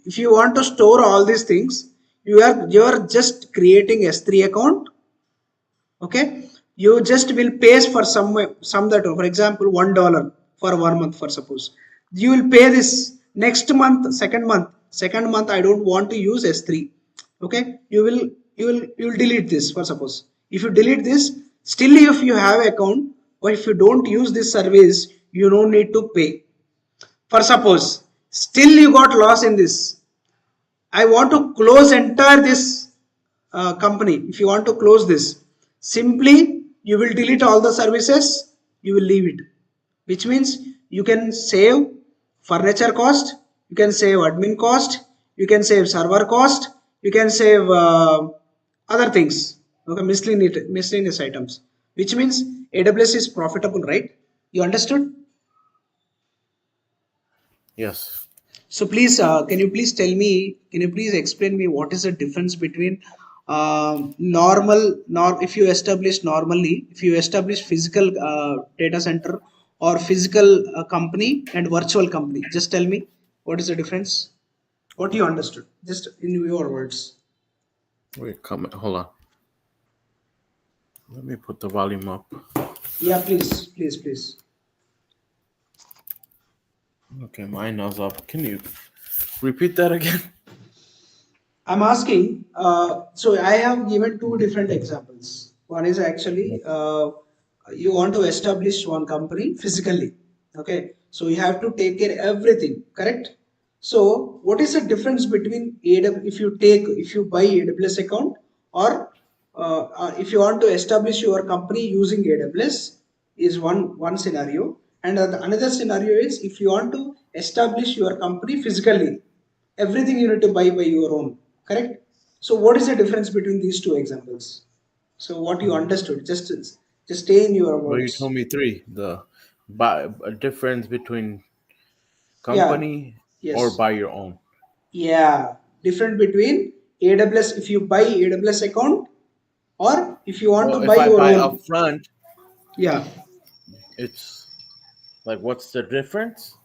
If you want to store all these things, you are just creating S3 account. Okay, you just will pay for some that, for example, $1 for 1 month, for suppose you will pay this. Next month, second month I don't want to use S3. Okay, you will delete this, for suppose. If you delete this, still if you have account, or if you don't use this service, you don't need to pay. For suppose still you got loss in this, I want to close entire this company. If you want to close this, simply you will delete all the services, you will leave it, which means you can save furniture cost, you can save admin cost, you can save server cost, you can save other things. Okay, miscellaneous items, which means AWS is profitable, right? You understood? Yes. So please, can you please explain me what is the difference between if you establish normally, if you establish physical data center or physical company and virtual company? Just tell me what is the difference? What you understood? Just in your words. Wait, come. Hold on. Let me put the volume up. Yeah, please, please, please. Okay, mine is up. Can you repeat that again? I'm asking, so I have given two different examples. One is actually you want to establish one company physically. Okay, so you have to take care everything, correct? So what is the difference between AWS, if you buy AWS account, or if you want to establish your company using AWS, is one scenario, and another scenario is if you want to establish your company physically, everything you need to buy by your own, correct? So what is the difference between these two examples? So what you understood, just stay in your Well, you words. told me three. The by a difference between Yeah, company or yes, by your own. yeah, different between AWS, if you buy AWS account, or if you want to Well, buy if I your buy own. upfront, Yeah, it's like what's the difference?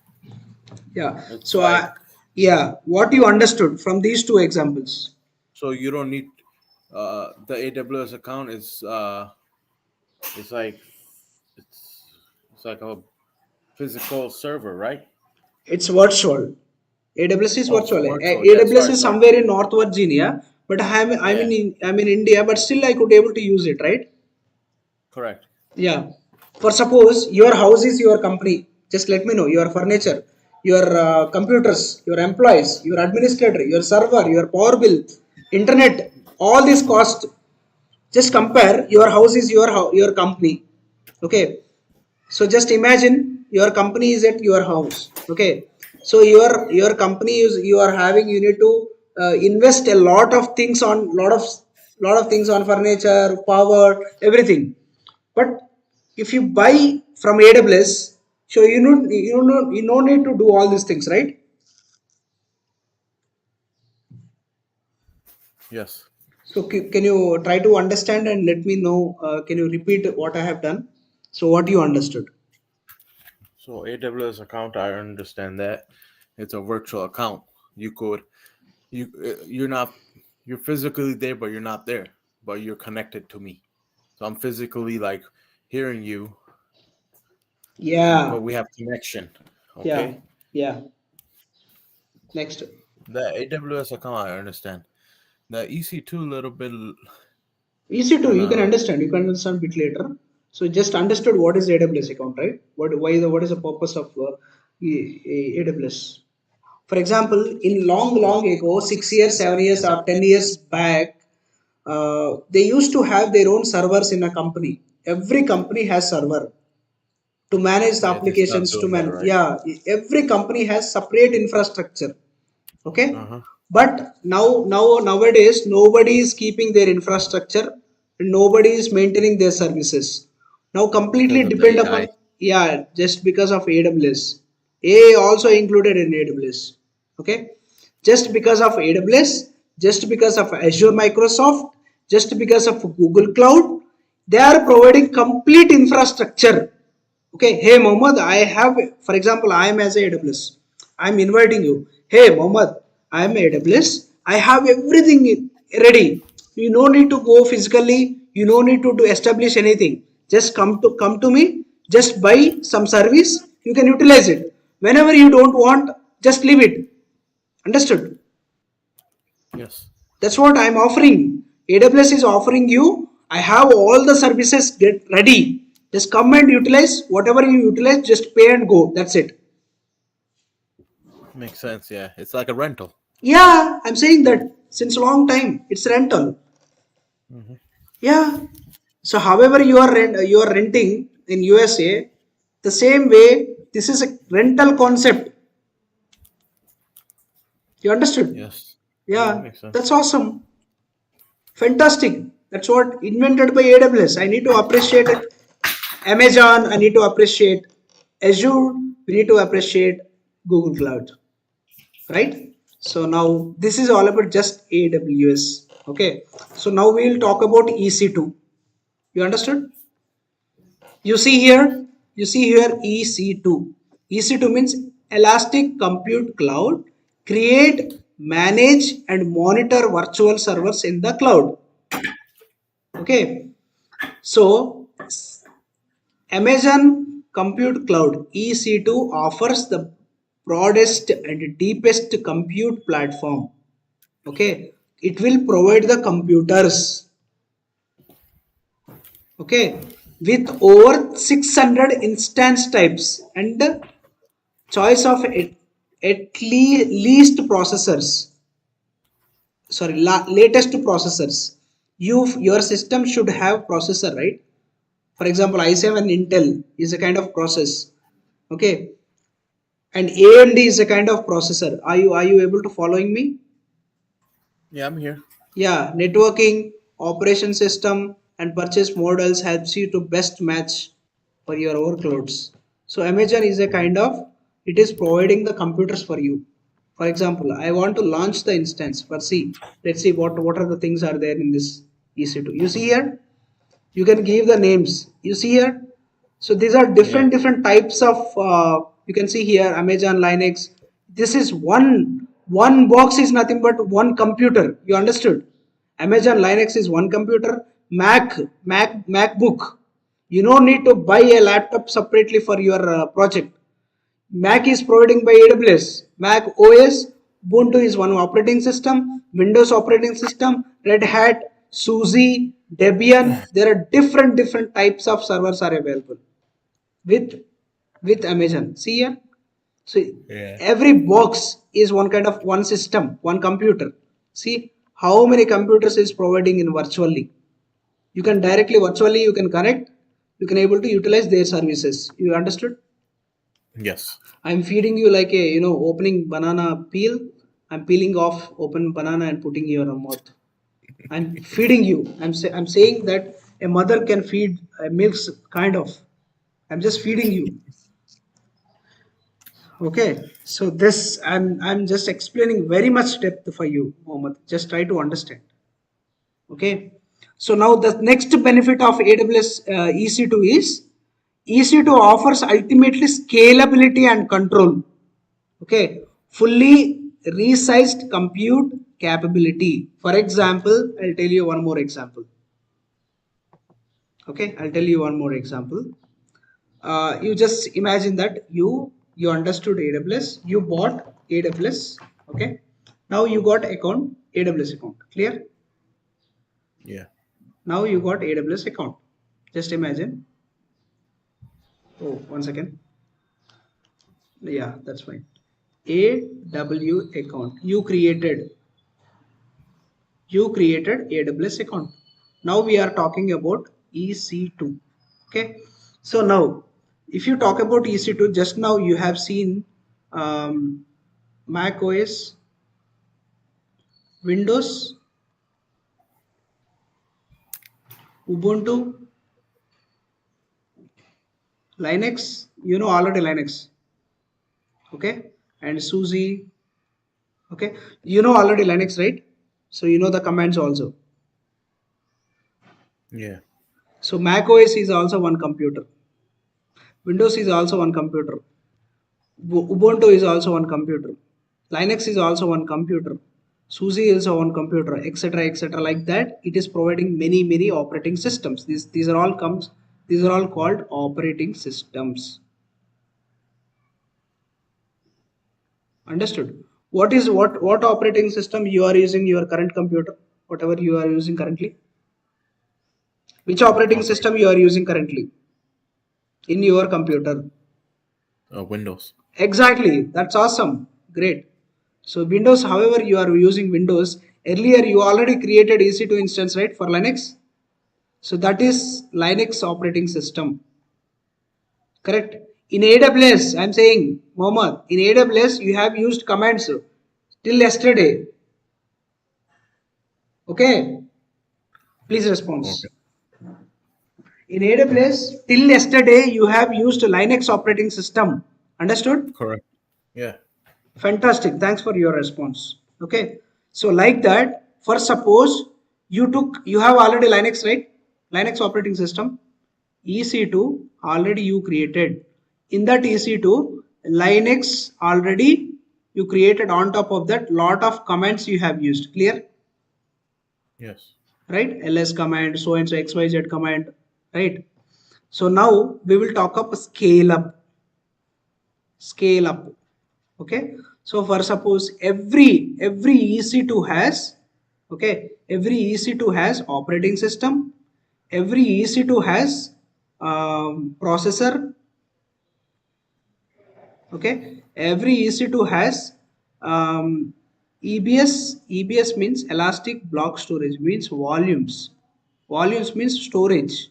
yeah, It's so like yeah, what you understood from these two examples? so you don't need the AWS account is it's like it's it's like a physical server, right? It's virtual. AWS is Oh, virtual. virtual. Yeah, AWS sorry, is sorry. somewhere in North Virginia, but Yeah, I'm in India, but still I could able to use it, right? correct. Yeah. For suppose your house is your company, just let me know your furniture, your computers, your employees, your administrator, your server, your power bill. internet, all this cost. Just compare, your house is your company. Okay, so just imagine your company is at your house. Okay, so your company is, you are having, you need to invest a lot of things on, lot of things on furniture, power, everything. But if you buy from AWS, so you no need to do all these things, right? Yes. So can you try to understand and let me know, can you repeat what I have done, so what you understood? So AWS account, I understand that it's a virtual account. You could you're not, you're physically there, but you're not there, but you're connected to me. So I'm physically like hearing you, Yeah, but we have connection. yeah, Okay. yeah. Next. The AWS account, I understand. The EC2 little bit EC2, kind you can of. understand. You can understand a bit later. So just understood what is AWS account, right? What is the purpose of AWS? For example, in long ago, 6 years, 7 years, or 10 years back, they used to have their own servers in a company. Every company has server to manage the Yeah, they stopped applications. To doing that, manage, right? yeah, every company has separate infrastructure. Okay, Uh huh. but nowadays nobody is keeping their infrastructure, and nobody is maintaining their services. Now completely Because of depend the upon, AI. yeah, just because of AWS. AI also included in AWS. Okay, just because of AWS, just because of Azure Microsoft, just because of Google Cloud, they are providing complete infrastructure. Okay, hey Mohammed, I have, for example, I am as a AWS. I'm inviting you. Hey Mohammed, I am AWS. I have everything ready. You no need to go physically. You no need to establish anything. Just come to me. Just buy some service. You can utilize it. Whenever you don't want, just leave it. Understood? Yes. That's what I'm offering. AWS is offering you. I have all the services get ready. Just come and utilize whatever you utilize. Just pay and go. That's it. Makes sense. Yeah, it's like a rental. Yeah, I'm saying that since a long time. It's rental. Hmm. Yeah. So, however you are renting in USA, the same way this is a rental concept. You understood? Yes. Yeah, Yeah, makes sense. that's awesome. Fantastic. That's what invented by AWS. I need to appreciate it. Amazon, I need to appreciate Azure, we need to appreciate Google Cloud, right? So now this is all about just AWS. Okay. So now we'll talk about EC2. You understood? You see here, you see here EC2. EC2 means Elastic Compute Cloud. Create, manage, and monitor virtual servers in the cloud. Okay. So Amazon Compute Cloud EC2 offers the broadest and deepest compute platform. Okay, it will provide the computers. Okay, with over 600 instance types and choice of least processors. Sorry, latest processors. Your system should have processor, right? For example, i7 Intel is a kind of process. Okay, and AMD is a kind of processor. Are you able to following me? Yeah, I'm here. Yeah, networking, operation system, and purchase models helps you to best match for your workloads. So Amazon is a kind of, it is providing the computers for you. For example, I want to launch the instance. But see, let's see what are the things are there in this EC2. You see here, you can give the names. You see here, so these are Yeah. different types of, you can see here Amazon Linux. This is one box is nothing but one computer. You understood? Amazon Linux is one computer. MacBook, you don't need to buy a laptop separately for your project. Mac is providing by AWS. Mac OS, Ubuntu is one operating system. Windows operating system, Red Hat, SUSE, Debian. There are different types of servers are available with Amazon. See here. So Yeah. every box is one kind of one system, one computer. See how many computers is providing in virtually. You can directly virtually you can connect, you can able to utilize their services. You understood? Yes. I'm feeding you like a opening banana peel. I'm peeling off open banana and putting in your mouth. I'm feeding you. I'm saying that a mother can feed milks kind of. I'm just feeding you. Okay. So this I'm just explaining very much depth for you, Mohammed. Just try to understand. Okay. So now the next benefit of AWS EC2 is EC2 offers ultimately scalability and control. Okay, fully resized compute capability. For example, I'll tell you one more example. Okay, I'll tell you one more example. You just imagine that you understood AWS, you bought AWS. Okay, now you got account AWS account. Clear? Yeah. Now you got AWS account. Just imagine. Oh, 1 second. Yeah, that's fine. AW account. You created AWS account. Now we are talking about EC2. Okay. So now, if you talk about EC2, just now you have seen Mac OS, Windows, Ubuntu, Linux. You know already Linux. Okay. And SUSE. Okay. You know already Linux, right? So you know the commands also. Yeah. So Mac OS is also one computer. Windows is also one computer. Ubuntu is also one computer. Linux is also one computer. SUSE is also one computer, etc., etc. Like that, it is providing many operating systems. These are all called operating systems. Understood? What operating system you are using your current computer? Whatever you are using currently. Which operating Operate system you are using currently in your computer? Windows. Exactly. That's awesome. Great. So Windows, however, you are using Windows. Earlier, you already created EC2 instance, right, for Linux. So that is Linux operating system. Correct. In AWS, I'm saying, Mohammed, in AWS, you have used commands till yesterday. Okay. Please response. Okay. In AWS, till yesterday, you have used Linux operating system. Understood? Correct. Yeah. Fantastic. Thanks for your response. Okay. So like that, for suppose you have already Linux, right? Linux operating system. EC2 already you created. In that EC2, Linux already you created on top of that lot of commands you have used. Clear? Yes. Right? LS command, so and so XYZ command, right? So now we will talk up scale up. Scale up. Okay, so for suppose every EC2 has, okay, every EC2 has operating system, every EC2 has processor. Okay, every EC2 has EBS means elastic block storage, means volumes means storage.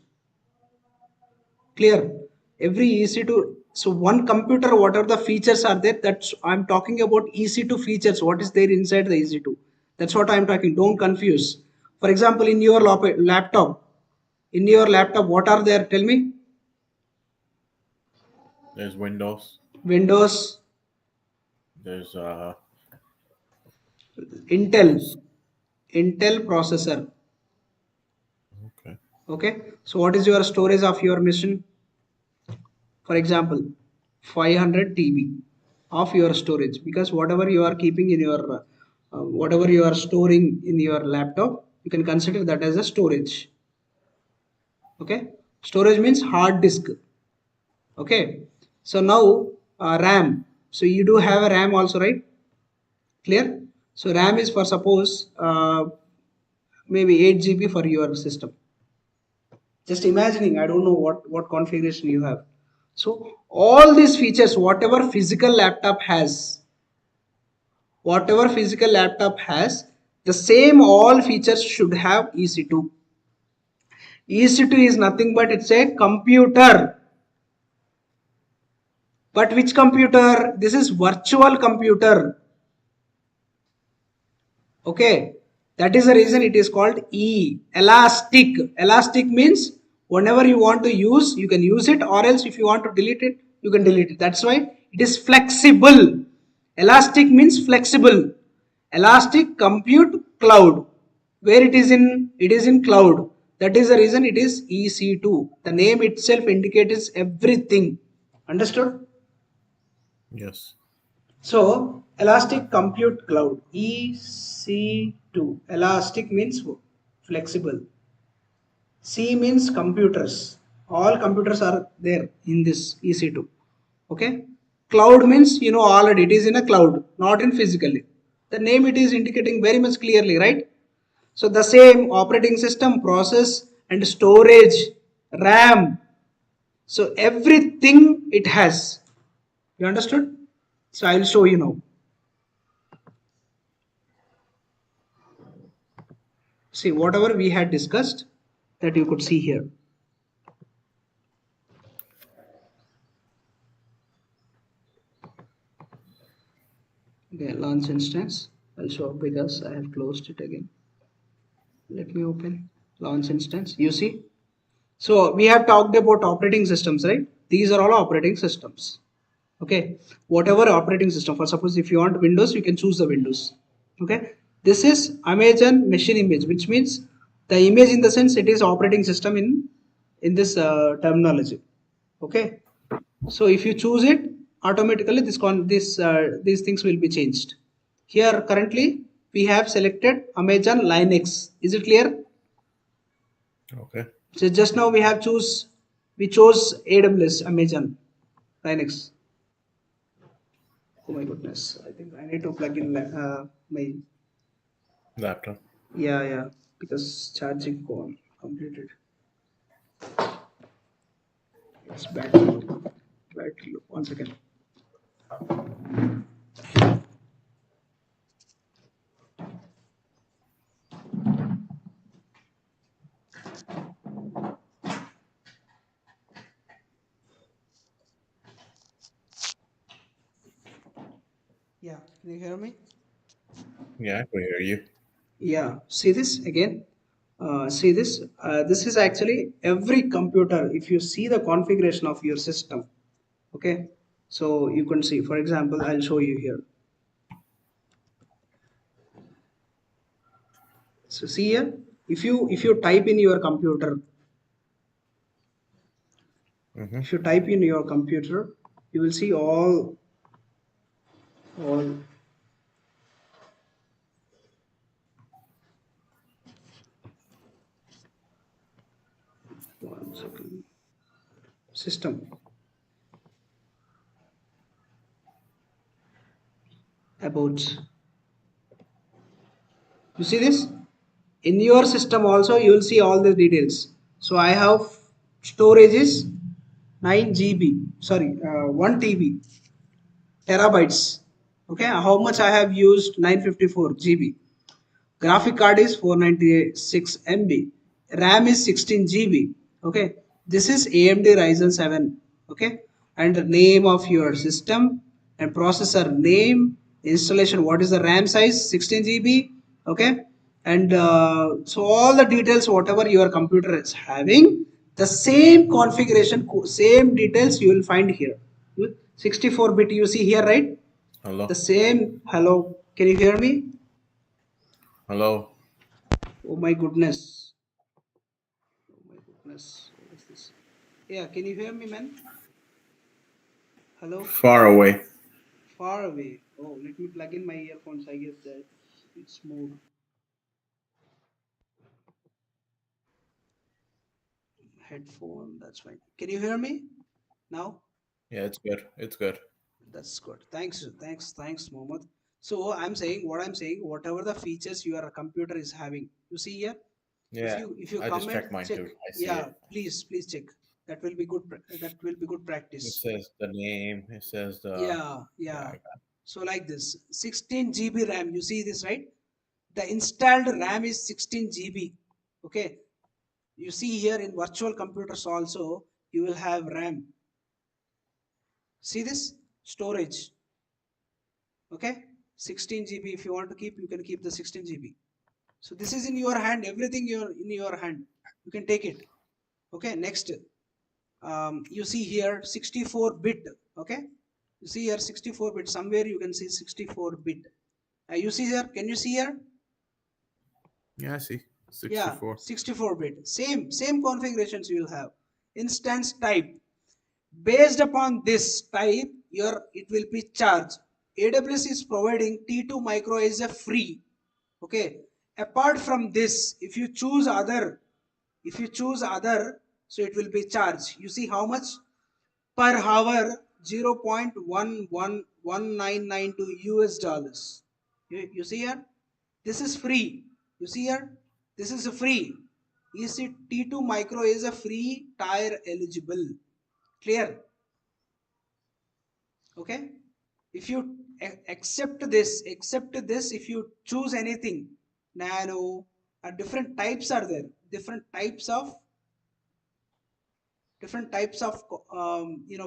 Clear? Every EC2, so one computer, what are the features are there? That's I'm talking about EC2 features, what is there inside the EC2. That's what I'm talking, don't confuse. For example, in your laptop, what are there? Tell me. There's Windows. Windows, There's Intel, there's Intel processor. okay. Okay, so what is your storage of your machine? For example, 500 TB of your storage, because whatever you are keeping in your whatever you are storing in your laptop, you can consider that as a storage. Okay, storage means hard disk. Okay, so now RAM, so you do have a RAM also, right? Clear? So RAM is for suppose maybe 8 GB for your system. Just imagining, I don't know what configuration you have. So all these features, whatever physical laptop has, The same all features should have EC2. EC2 is nothing but it's a computer. But which computer? This is virtual computer. Okay, that is the reason it is called elastic. Elastic means whenever you want to use, you can use it, or else if you want to delete it, you can delete it. That's why it is flexible. Elastic means flexible. Elastic compute cloud, where it is in cloud. That is the reason it is EC2. The name itself indicates everything. Understood? Yes. So elastic compute cloud, EC2. Elastic means flexible. C means computers. All computers are there in this EC2. Okay. Cloud means already it is in a cloud, not in physically. The name it is indicating very much clearly, right? So the same operating system, process and storage, RAM. So everything it has. You understood? So I will show you now. See, whatever we had discussed, that you could see here. Okay, launch instance. I'll show because I have closed it again. Let me open launch instance. You see? So we have talked about operating systems, right? These are all operating systems. Okay. Whatever operating system. For suppose if you want Windows, you can choose the Windows. Okay. This is Amazon machine image, which means the image in the sense it is operating system in this terminology. Okay. So if you choose it, automatically these things will be changed. Here currently we have selected Amazon Linux. Is it clear? Okay. So just now we chose AWS Amazon Linux. Oh my goodness! I think I need to plug in my Laptop. yeah because charging gone completed. It's battery low. One second. Yeah, can you hear me? Yeah, I can hear you. Yeah, see this again. See this. This is actually every computer. If you see the configuration of your system, okay. So you can see. For example, I'll show you here. So see here. If you type in your computer, Mm-hmm. if you type in your computer, you will see all. One second. System about. You see this? In your system also you will see all the details. So I have storage is 9 GB, sorry, 1 TB, terabytes. Okay, how much I have used? 954 GB. Graphic card is 496 MB. RAM is 16 GB. Okay, this is AMD Ryzen 7. Okay, and the name of your system and processor name, installation, what is the RAM size? 16 GB. Okay, and so all the details, whatever your computer is having, the same configuration, same details you will find here. 64-bit you see here, right? The Hello. same. Hello, can you hear me? Hello. Oh my goodness. Oh my goodness. What is this? Yeah, can you hear me, man? Hello? Far away. Far away. Oh, let me plug in my earphones. I guess that it's moved. Headphone, that's fine. Can you hear me now? Yeah, it's good. It's good. That's good. Thanks, Mohammed. So I'm saying what I'm saying, whatever the features your computer is having, you see here. If Yeah, you I just comment, checked mine check. too. I see Yeah, it. please check. That will be good. That will be good It practice. says the name. It says the. Yeah, Yeah, yeah. I got So like this, 16 GB RAM. You see this, right? The installed RAM is 16 GB. Okay, you see here in virtual computers also you will have RAM. See this storage. Okay, 16 GB. If you want to keep, you can keep the 16 GB. So this is in your hand. Everything in your hand. You can take it. Okay, next. You see here 64 bit. Okay, you see here 64 bit. Somewhere you can see 64 bit. You see here. Can you see here? Yeah, I see. Yeah, 64. 64 bit. Same configurations you will have. Instance type. Based upon this type, it will be charged. AWS is providing T2 micro as a free. Okay. Apart from this, if you choose other, so it will be charged. You see how much per hour? 0.111992 US dollars. You see here? This is free. You see here? This is a free. EC2 micro is a free tier eligible. Clear? Okay. If you accept this, if you choose anything, nano, different types are there. Different types of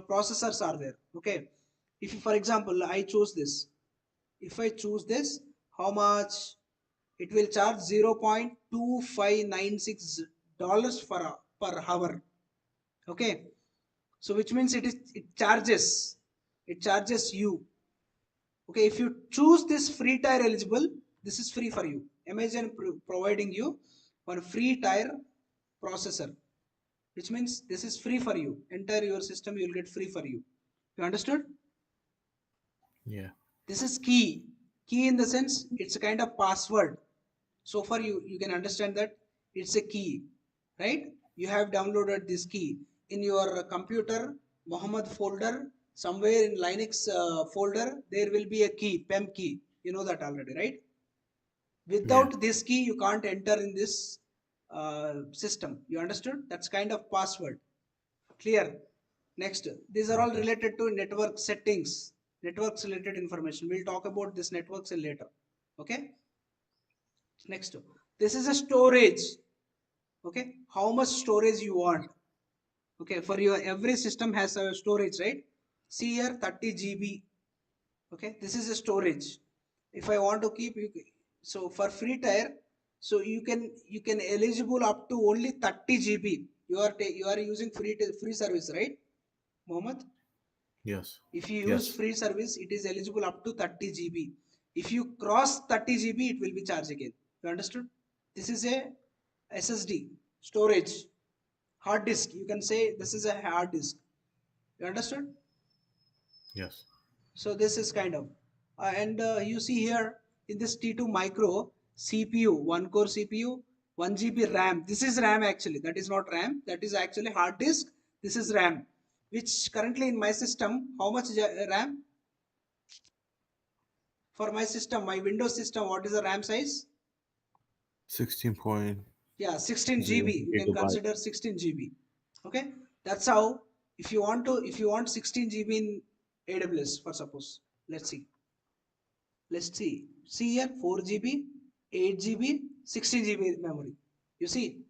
processors are there. Okay. If for example I choose this, if I choose this, how much it will charge? 0.2596 dollars per hour. Okay, so which means it charges you. Okay, if you choose this free tier eligible, this is free for you. Amazon providing you one free tier processor, which means this is free for you. Entire your system you will get free for you. You understood? Yeah. This is key in the sense it's a kind of password. So far you can understand that it's a key, right? You have downloaded this key in your computer, Muhammad folder, somewhere in Linux folder there will be a key, pem key. You know that already, right? Yeah. Without this key you can't enter in this system. You understood? That's kind of password. Clear? Next, these are all Okay. related to network settings, networks related information. We'll talk about this networks later. Okay. Next, this is a storage. Okay, how much storage you want? Okay, for your every system has a storage, right? See here 30 GB. Okay, this is a storage. If I want to keep you, so for free tier, so you can eligible up to only 30 GB. You are using free service, right, Mohammed? Yes. If you use Yes. free service, it is eligible up to 30 GB. If you cross 30 GB, it will be charged again. You understood? This is a SSD storage, hard disk. You can say this is a hard disk. You understood? Yes. So this is kind of, and you see here in this T2 micro CPU, one core CPU, 1 GB RAM. This is RAM actually. That is not RAM. That is actually hard disk. This is RAM. Which currently in my system, how much RAM? For my system, my Windows system, what is the RAM size? 16.0 Yeah, 16 GB. You can gigabyte. consider 16 GB. Okay, that's how. If you want 16 GB in AWS, for suppose, let's see here 4 GB, 8 GB, 16 GB memory. You see,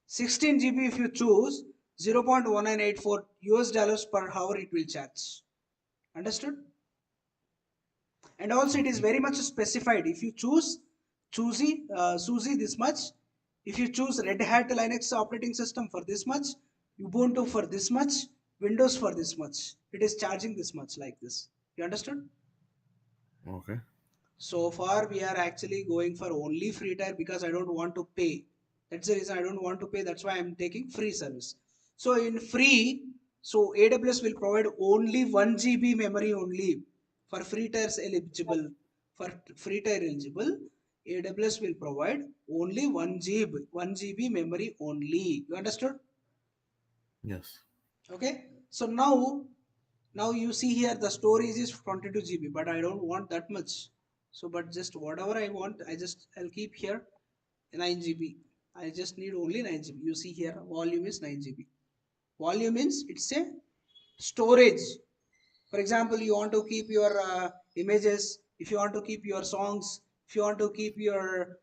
16 GB if you choose 0.1984 US dollars per hour it will charge. Understood? And also it is Okay. very much specified. If you choosy SUSE this much, if you choose Red Hat Linux operating system for this much, Ubuntu for this much, Windows for this much, it is charging this much, like this. You understood? Okay. So far we are actually going for only free tier because I don't want to pay. That's the reason I don't want to pay. That's why I'm taking free service. So in free, so AWS will provide only 1 GB memory only for free tiers eligible. For free tier eligible, AWS will provide only 1 GB memory only. You understood? Yes. Okay. So now you see here the storage is 22 GB, but I don't want that much. So but just whatever I want, I'll keep here 9 GB. I just need only 9 GB. You see here volume is 9 GB. Volume means it's a storage. For example, you want to keep your images, if you want to keep your songs, if you want to keep your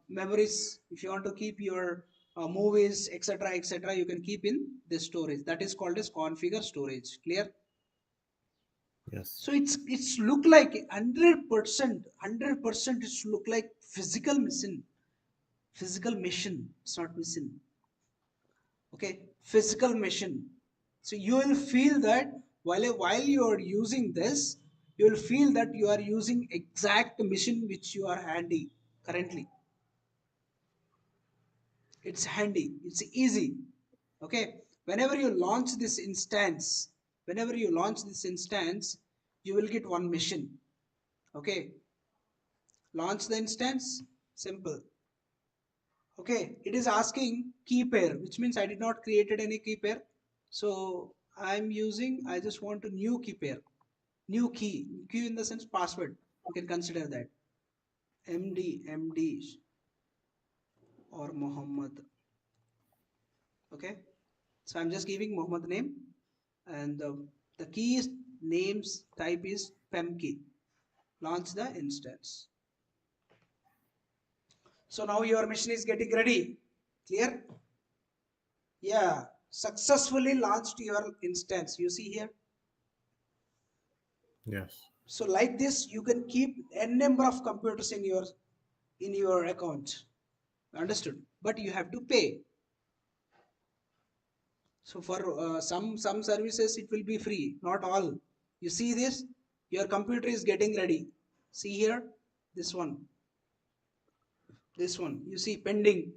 memories. If you want to keep your movies, etc., etc., you can keep in this storage. That is called as configure storage. Clear? Yes. So it's look like 100%. It's look like physical machine. It's not machine. Okay, physical machine. So you will feel that while you are using this, you will feel that you are using exact machine which you are handy currently. It's handy, it's easy. Okay, whenever you launch this instance, you will get one mission. Okay, launch the instance, simple. Okay, it is asking key pair, which means I did not created any key pair. So I just want a new key pair, new key in the sense password. You can consider that MD or Muhammad. Okay, so I'm just giving Muhammad name, and the key names type is PEM key. Launch the instance. So now your machine is getting ready. Clear? Yeah, successfully launched your instance. You see here. Yes. So like this, you can keep n number of computers in your account. Understood? But you have to pay. So for some services, it will be free. Not all. You see this? Your computer is getting ready. See here, this one, this one. You see pending,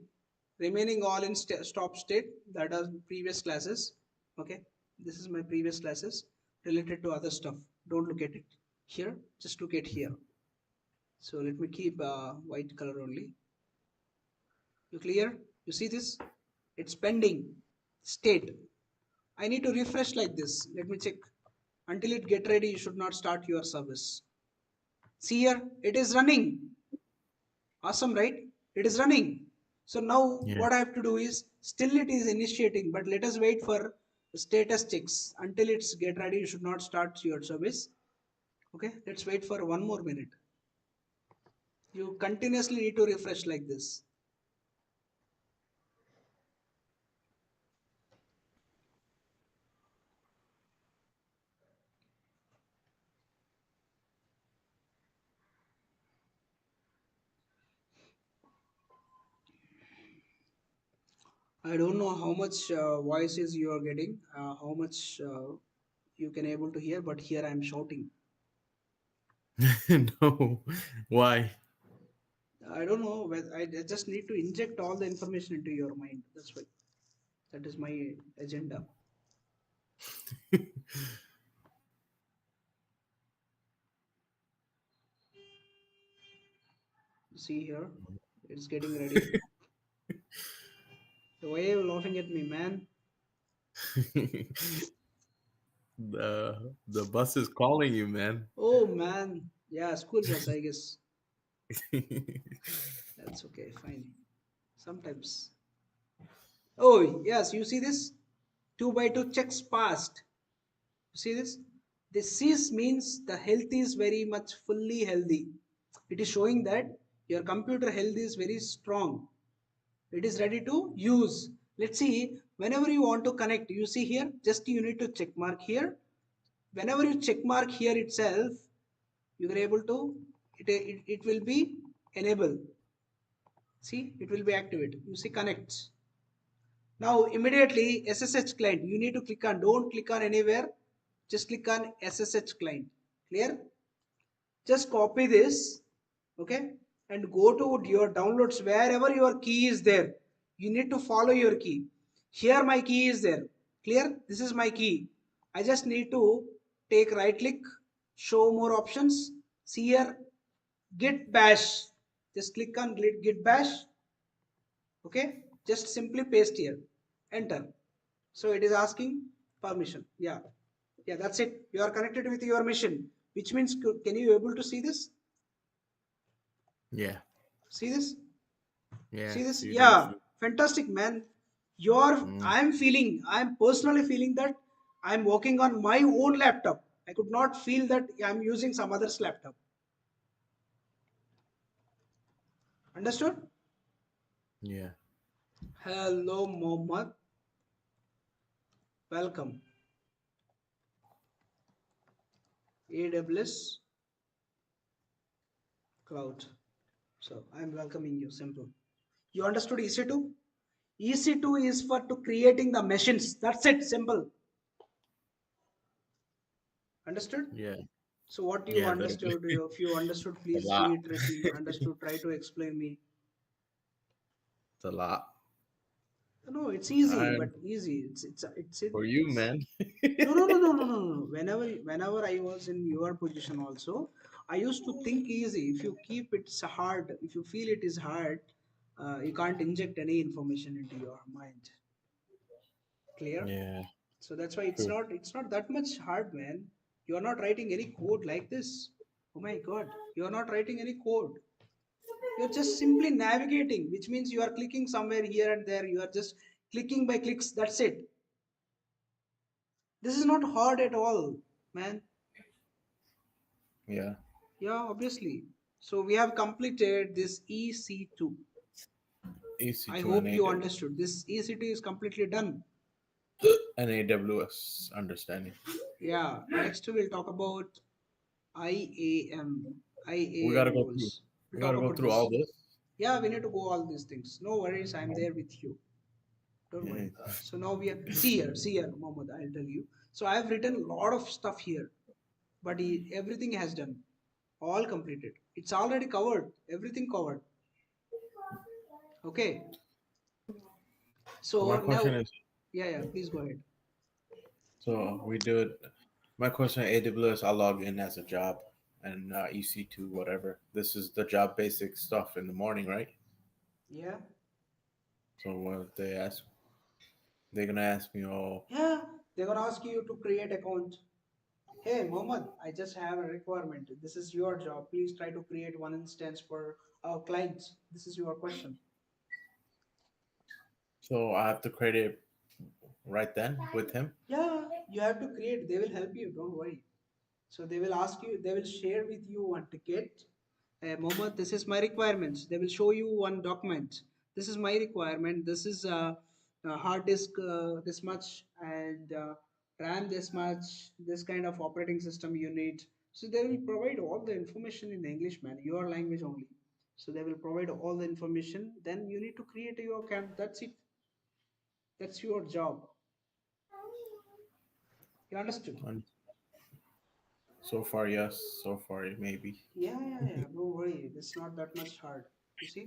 remaining all in stop state. That are previous classes. Okay, this is my previous classes related to other stuff. Don't look at it here. Just look at here. So let me keep white color only. You clear? You see this? It's pending state. I need to refresh like this. Let me check. Until it get ready, you should not start your service. See here, it is running. Awesome, right? It is running. So now Yeah. what I have to do is, still it is initiating, but let us wait for status checks. Until it's get ready, you should not start your service. Okay, let's wait for 1 more minute. You continuously need to refresh like this. I don't know how much voices you are getting, how much you can able to hear, but here I am shouting. No. Why? I don't know. I just need to inject all the information into your mind. That's why. That is my agenda. See here, it's getting ready. Why are you laughing at me, man? The bus is calling you, man. Oh man, yeah, school bus, I guess. That's okay, fine. Sometimes. Oh yes, you see this? 2 by 2 checks passed. See this? This Cs means the health is very much fully healthy. It is showing that your computer health is very strong. It is ready to use. Let's see, whenever you want to connect, you see here, just you need to check mark here. Whenever you check mark here itself, you are able to, it will be enable. See, it will be activate. You see connects. Now immediately SSH client, you need to click on, don't click on anywhere, just click on SSH client. Clear? Just copy this, okay, and go to your downloads wherever your key is there. You need to follow your key. Here my key is there. Clear? This is my key. I just need to take right click, show more options. See here, git bash. Just click on git bash. Okay, just simply paste here, enter. So it is asking permission. Yeah, yeah, that's it. You are connected with your machine, which means, can you able to see this? Yeah. See this? Yeah. See this? So you don't Yeah, feel. fantastic, man. You're, Mm. I'm personally feeling that I'm working on my own laptop. I could not feel that I'm using some other's laptop. Understood? Yeah. Hello, Mohammed. Welcome. AWS Cloud. So I'm welcoming you. Simple. You understood EC2? EC2 is for to creating the machines. That's it. Simple. Understood? Yeah. So what you Yeah. A little understood? bit. If you understood, A please lot. reiterate me. Understood? Try to explain me. It's a lot. No, it's easy, but I'm easy. It's for in. you, man. No, no, no, no, no, no, no. Whenever I was in your position also, I used to think easy. If you keep it hard, if you feel it is hard, you can't inject any information into your mind. Clear? Yeah. So that's why True. it's not that much hard, man. You are not writing any code like this. Oh my God, you are not writing any code. You're just simply navigating, which means you are clicking somewhere here and there. You are just clicking by clicks. That's it. This is not hard at all, man. Yeah. Yeah, obviously. So we have completed this EC2. I EC2 and hope you AW understood. This EC2 is completely done. and AWS understanding. Yeah, next we'll talk about IAM, We gotta IAM go through. roles. We'll We talk gotta go about through all this. this. Yeah, we need to go all these things. No worries, I'm there with you. Don't Yeah. worry. So now we are see here, Mohammed. I'll tell you. So I have written a lot of stuff here, but everything has done, all completed. It's already covered. Everything covered. Okay. So my So question now, is, yeah. Please go ahead. so we do it. My question: AWS, I log in as a job, and EC2, whatever. This is the job basic stuff in the morning, right? Yeah. So what they ask, they're gonna ask me, oh, Yeah. They're gonna ask you to create account. Hey, Mohammed, I just have a requirement. This is your job. Please try to create one instance for our clients. This is your question. so I have to create it right then with him. Yeah, you have to create. They will help you. Don't worry. So they will ask you, they will share with you one ticket. Mohammed, this is my requirements. They will show you one document. This is my requirement. This is a hard disk this much and RAM this much. This kind of operating system you need. So they will provide all the information in English, man, your language only. So they will provide all the information. Then you need to create your account. That's it. That's your job. You understood? And so far, yes. So far, maybe. Yeah. Don't worry. It's not that much hard. You see?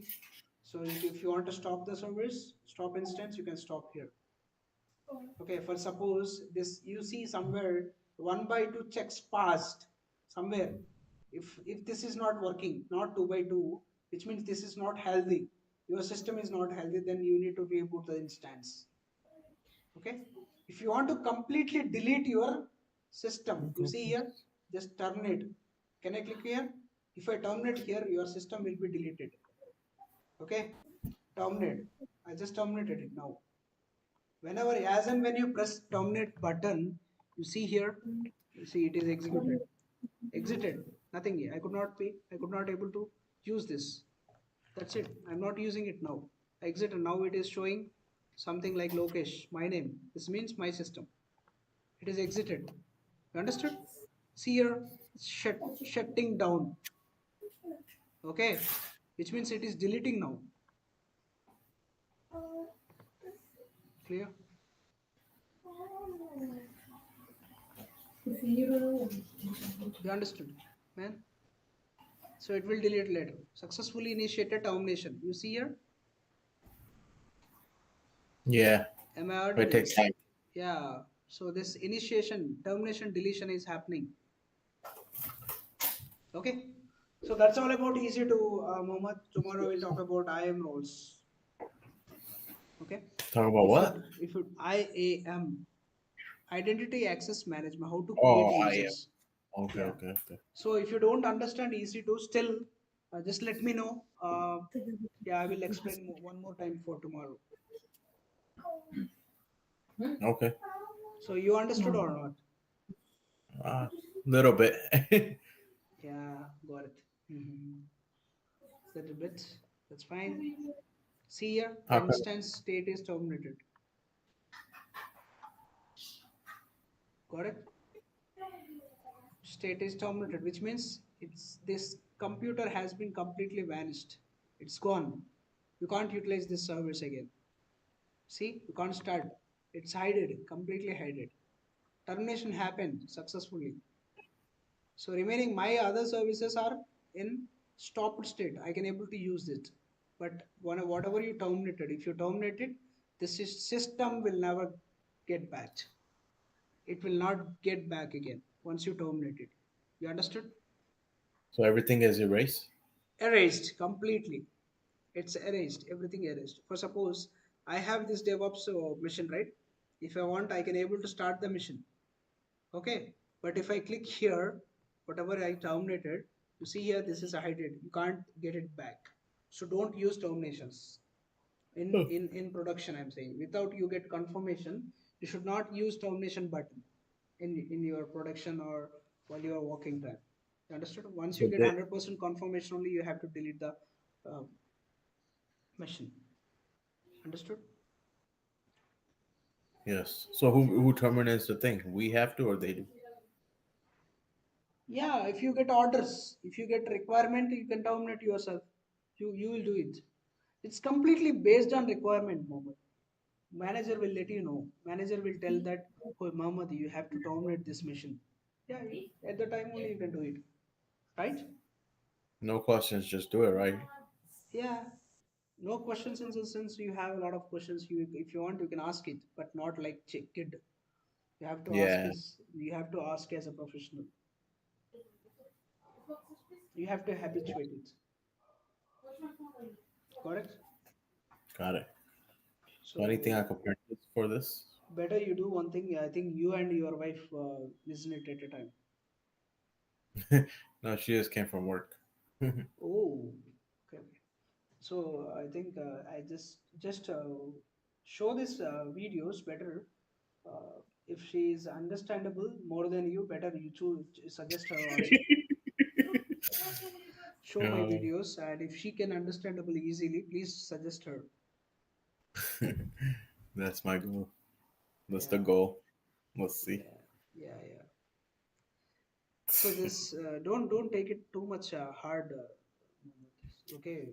So if you want to stop the service, stop instance, you can stop here. Okay, for suppose this you see somewhere 1 by 2 checks passed somewhere. If this is not working, not 2 by 2, which means this is not healthy. Your system is not healthy, then you need to reboot the instance. Okay. If you want to completely delete your system, you see here, just terminate. Can I click here? If I terminate here, your system will be deleted. Okay, terminate. I just terminated it now. Whenever, as and when you press terminate button, you see here, you see it is executed. Exited. Nothing. I could not pay. I could not able to use this. That's it. I'm not using it now. Exit and now it is showing something like Lokesh, my name. This means my system. It is exited. You understood? See here, shutting down. Okay, which means it is deleting now. Clear? You understood, man? So it will delete later. Successfully initiated termination. You see here? Yeah, Am I but it audible? takes time. Yeah. So this initiation, termination, deletion is happening. Okay. So that's all about easy to Mohammed. Tomorrow we'll talk about IAM roles. Okay. Talk about what? If you IAM, identity access management, how to create Oh, I am. users. Okay, Yeah. okay, okay. So if you don't understand EC2, still just let me know. Yeah, I will explain one more time for tomorrow. Okay. So you understood or not? Little bit. Yeah, got it. Little bit. That's fine. See here, the How come? instance state is terminated. Got it? State is terminated, which means it's this computer has been completely vanished. It's gone. You can't utilize this service again. See, you can't start. It's hidden, completely hidden. Termination happened successfully. So remaining my other services are in stopped state. I can able to use it. But whatever you terminated, if you terminate it, the system will never get back. It will not get back again once you terminate it. You understood? So everything is erased. Erased completely. It's erased. Everything erased. For suppose I have this DevOps mission, right? If I want, I can able to start the mission. Okay, but if I click here, whatever I terminated, you see here this is hidden. You can't get it back. So don't use terminations in production. I'm saying without you get confirmation, you should not use termination button in your production or while you are working time. You understood? Once you So get they, 100% confirmation, only you have to delete the uh, machine. Understood? yes. So who terminates the thing? We have to, or they do? Yeah, if you get orders, if you get requirement, you can terminate yourself. You will do it. It's completely based on requirement, Mohammed. Manager will let you know. Manager will tell that, oh, Mohammed, you have to terminate this mission. Yeah, at the time only you can do it. Right? No questions, just do it, right? Yeah. No questions in the sense you have a lot of questions. You, if you want, you can ask it, but not like kid. You have to ask Yeah, as you have to ask as a professional. You have to habituate it. Correct? got it. So anything I So could practice for this? better you do one thing. I think you and your wife listen it at a time. No, she just came from work. Oh, okay. Okay. So I think I just show this videos better. If she is understandable more than you, better you choose suggest her also. Show my Oh, videos, and if she can understandable easily, please suggest her. that's my goal. That's the Yeah, goal. Let's see. yeah, yeah, yeah. So this don't take it too much hard. Okay,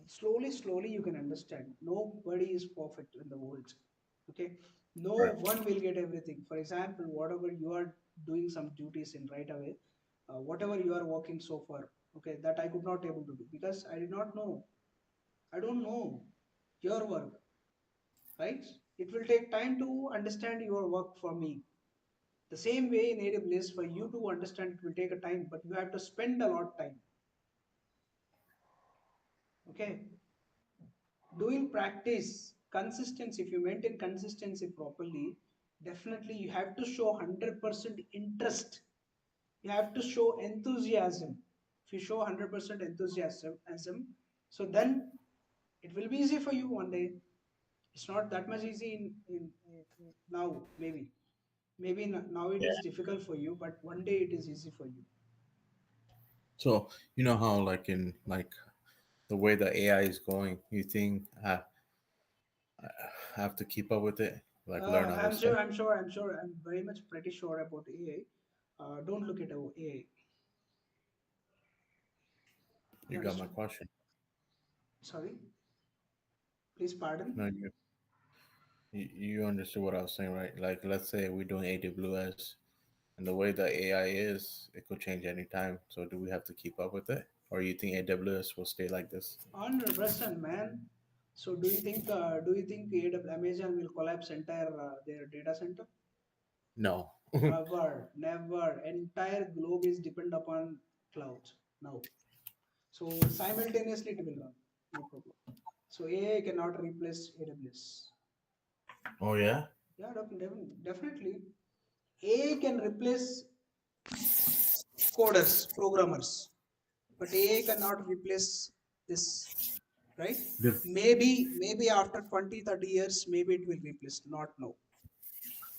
slowly you can understand. Nobody is perfect in the world. Okay, no Right. one will get everything. For example, whatever you are doing some duties in right away, whatever you are working so far. Okay, that I could not able to do because I did not know. I don't know your work, right? It will take time to understand your work for me. The same way in AWS, for you to understand, it will take a time, but you have to spend a lot of time. Okay, doing practice, consistency. If you maintain consistency properly, definitely you have to show 100% interest. You have to show enthusiasm. If you show 100% enthusiasm, so then it will be easy for you one day. It's not that much easy in now, maybe now it is Yeah. difficult for you, but one day it is easy for you. So you know how like in like the way the AI is going, you think I have to keep up with it, like learn all I'm this sure, stuff. I'm sure, I'm sure, I'm very much pretty sure about AI. Don't look at AI. You You got my understood? question. Sorry, please No, pardon. you understood what I was saying, right? Like let's say we're doing AWS, and the way the AI is, it could change anytime. So do we have to keep up with it, or you think AWS will stay like this? 100%, man. So do you think Amazon will collapse entire their data center? No. Never, never. Entire globe is depend upon cloud now. So simultaneously it will run, no problem. So AI cannot replace AWS. Oh yeah. Yeah, definitely. AI can replace coders, programmers, but AI cannot replace this, right? Diff- Maybe after 20, 30 years, maybe it will replace, not now.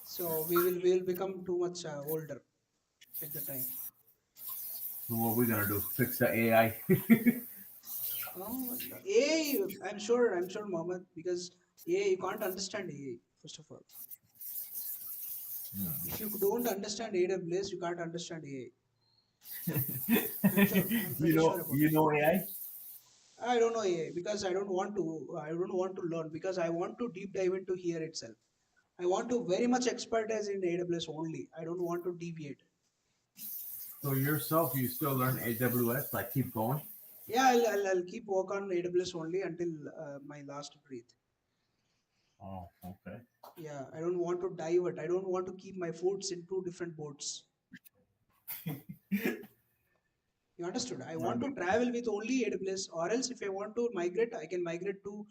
So we will become too much older at the time. So what we gonna do? Fix the AI? Oh, AI, I'm sure, Mohammed, because AI, you can't understand AI, first of all. If you don't understand AWS, you can't understand AI. I'm sure, I'm pretty sure about You it. know AI. I don't know AI because I don't want to learn because I want to deep dive into here itself. I want to very much expertise in AWS only. I don't want to deviate. So yourself, you still learn AWS, like keep going. Yeah, I'll keep work on AWS only until my last breath. Oh, okay. Yeah, I don't want to divert. I don't want to keep my foods in two different boats. You understood? I want to travel with only AWS, or else if I want to migrate, I can migrate to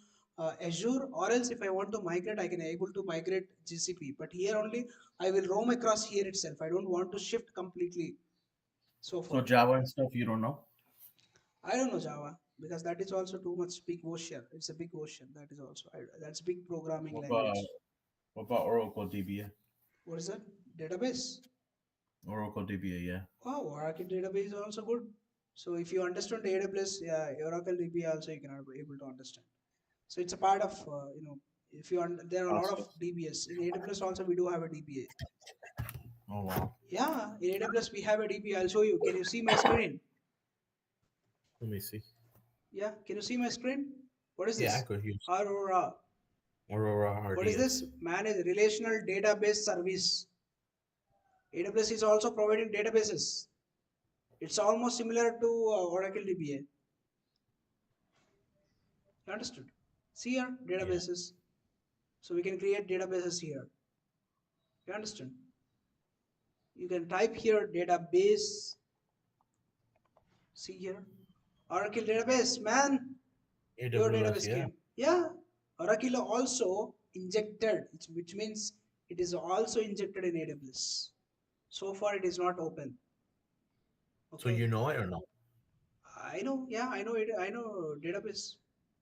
Azure, or else if I want to migrate, I can able to migrate GCP. But here only, I will roam across here itself. I don't want to shift completely so So far. Java and stuff, you don't know. I don't know Java because that is also too much big ocean. It's a big ocean. That is also that's big programming What about language. what about Oracle DBA? What is that? Database. Oracle DBA, yeah. Oh, Oracle database is also good. So if you understand AWS, yeah, Oracle DB also you can be able to understand. So it's a part of if you there are a lot of Process. DBS in AWS also we do have a DBA. Oh wow. Yeah, in AWS we have a DBA. I'll show you. Can you see my screen? Let me see. Yeah, can you see my screen? What is Yeah, I this? could use Aurora. Aurora What is this? RDS. Manage relational database service. AWS is also providing databases. It's almost similar to Oracle DBA. You understood? See here, Yeah. databases. So we can create databases here. You understand? You can type here database. See here. Oracle database, man. Your AWS, database yeah. came. Yeah. Oracle also injected, which means it is also injected in AWS. So far it is not open. So you Okay. know it or no? I know, yeah, I know it. I know database.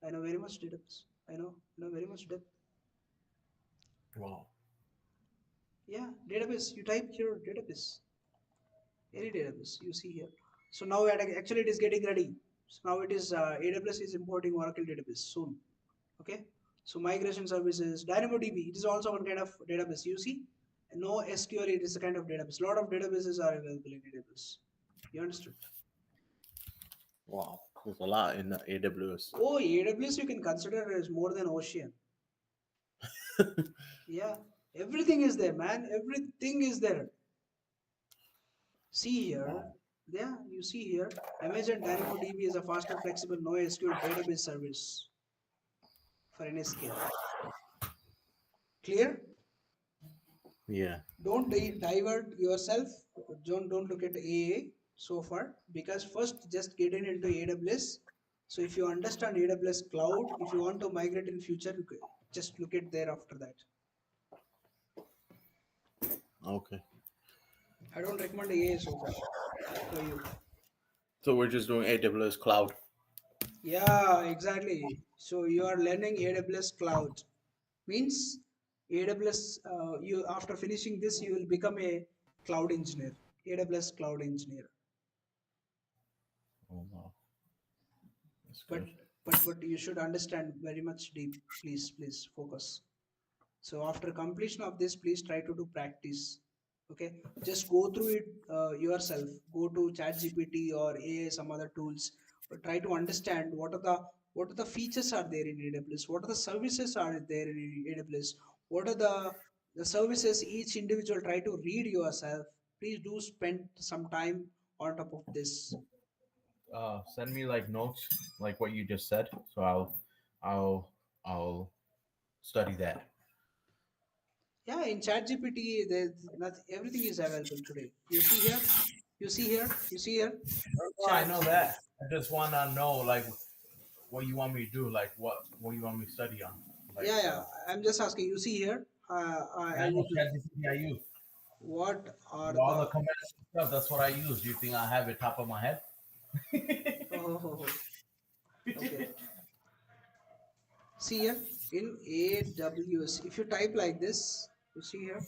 I know very much database. I know very much depth. Wow. Yeah, database. You type here database. Any database you see here. So now actually it is getting ready. So now it is AWS is importing Oracle database soon. Okay. So migration services, DynamoDB, it is also one kind of database. You see, no SQL, it is a kind of database. A lot of databases are available in AWS. You understood? Wow. There's a lot in the AWS. Oh, AWS you can consider as more than ocean. Yeah, everything is there, man. Everything is there. See here, Wow. yeah, you see here, Amazon DynamoDB is a faster, flexible, NoSQL database service for any scale. Clear? Yeah. Don't divert yourself. Don't look at AA so far because first just get into AWS. So if you understand AWS cloud, if you want to migrate in future, just look at there after that. Okay. I don't recommend AA so far for you. So we're just doing AWS cloud. Yeah, exactly. So you are learning AWS cloud. Means AWS, you after finishing this, you will become a cloud engineer, AWS cloud engineer. Oh wow. That's But good. but you should understand very much deep. Please focus. So after completion of this, please try to do practice. Okay, just go through it yourself. Go to ChatGPT or AI, some other tools. But try to understand what are the features are there in AWS. What are the services are there in AWS. What are the services each individual try to read yourself. Please do spend some time on top of this. Send me like notes, like what you just said, so I'll, I'll study that. Yeah, in ChatGPT, there's nothing, everything is available today. You see here, you see here. Oh, I know Chat. that. I just want to know like what you want me to do, like what you want me to study on, like. Yeah. I'm just asking. You see here, I I know would. ChatGPT I use. What are All the the? commands and stuff. That's what I use. Do you think I have it top of my head? Oh, okay. See here in AWS. If you type like this, you see here.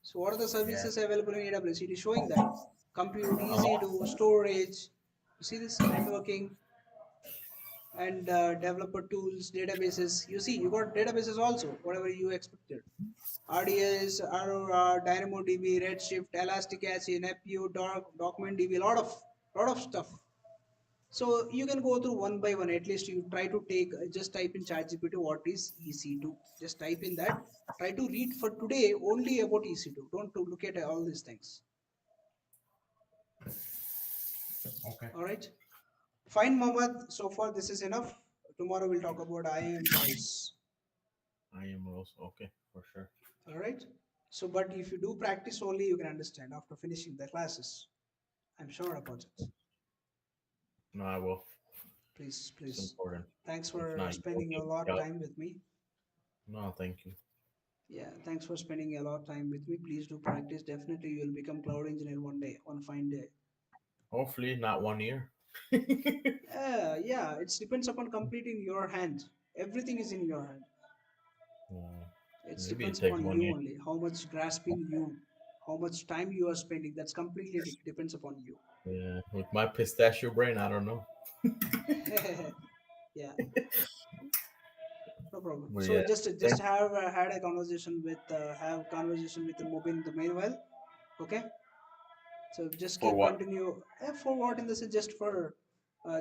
So what are the Yeah. services available in AWS? It is showing that compute, easy Uh-huh. to storage. You see this networking. and developer tools, databases. You see, you got databases also, whatever you expected. RDS, Aurora, DynamoDB, Redshift, Elastic Acid, NetView, DocumentDB, lot of stuff. So you can go through one by one. At least you try to take just type in ChatGPT what is EC2. Just type in that. Try to read for today only about EC2. Don't to look at all these things. Okay. All right. Fine, Mohammed. So far this is enough. Tomorrow we'll talk about IAM roles. I am also okay for sure. All right. So, but if you do practice only, you can understand after finishing the classes. I'm sure about it. No, I will. Please, It's please. important. Thanks If for not, you won't spending a get lot help. time with me. No, thank you. Yeah, thanks for spending a lot of time with me. Please do practice. Definitely, you will become cloud engineer one day, one fine day. Hopefully, not 1 year. Yeah, it depends upon completing your hand. Everything is in your hand. Uh, It Maybe it depends takes upon one you year. only. How much grasping you, how much time you are spending. That's completely depends upon you. Yeah, with my pistachio brain, I don't know. Yeah, no problem. But So yeah, just thank have had a conversation with have conversation with the mobile in the meanwhile. Okay. So just for keep what? continue for what in the sense just for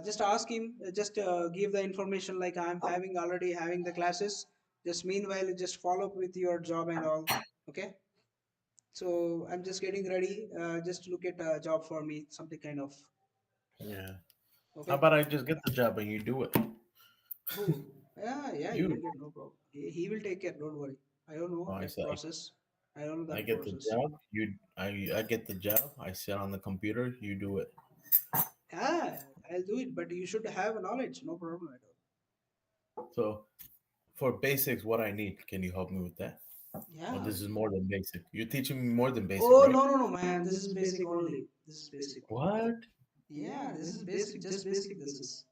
just ask him just give the information like I'm having already having the classes. Just meanwhile just follow up with your job and all. Okay. So I'm just getting ready. Just look at a job for me, something kind of. Yeah. How Okay. about I just get the job and you do it? Who? Yeah, you will You. get no problem. He will take care. Don't worry. I don't Oh, know I that said process. I don't know I that get the process. job. I get the job. I sit on the computer. You do it. Yeah, I'll do it, but you should have knowledge. No problem at all. So for basics, what I need, can you help me with that? Oh, Yeah. this is more than basic. You're teaching me more than basic, Oh right? no, man! This is basic only. This is basic only. What? Yeah, this is basic. Just basic. This is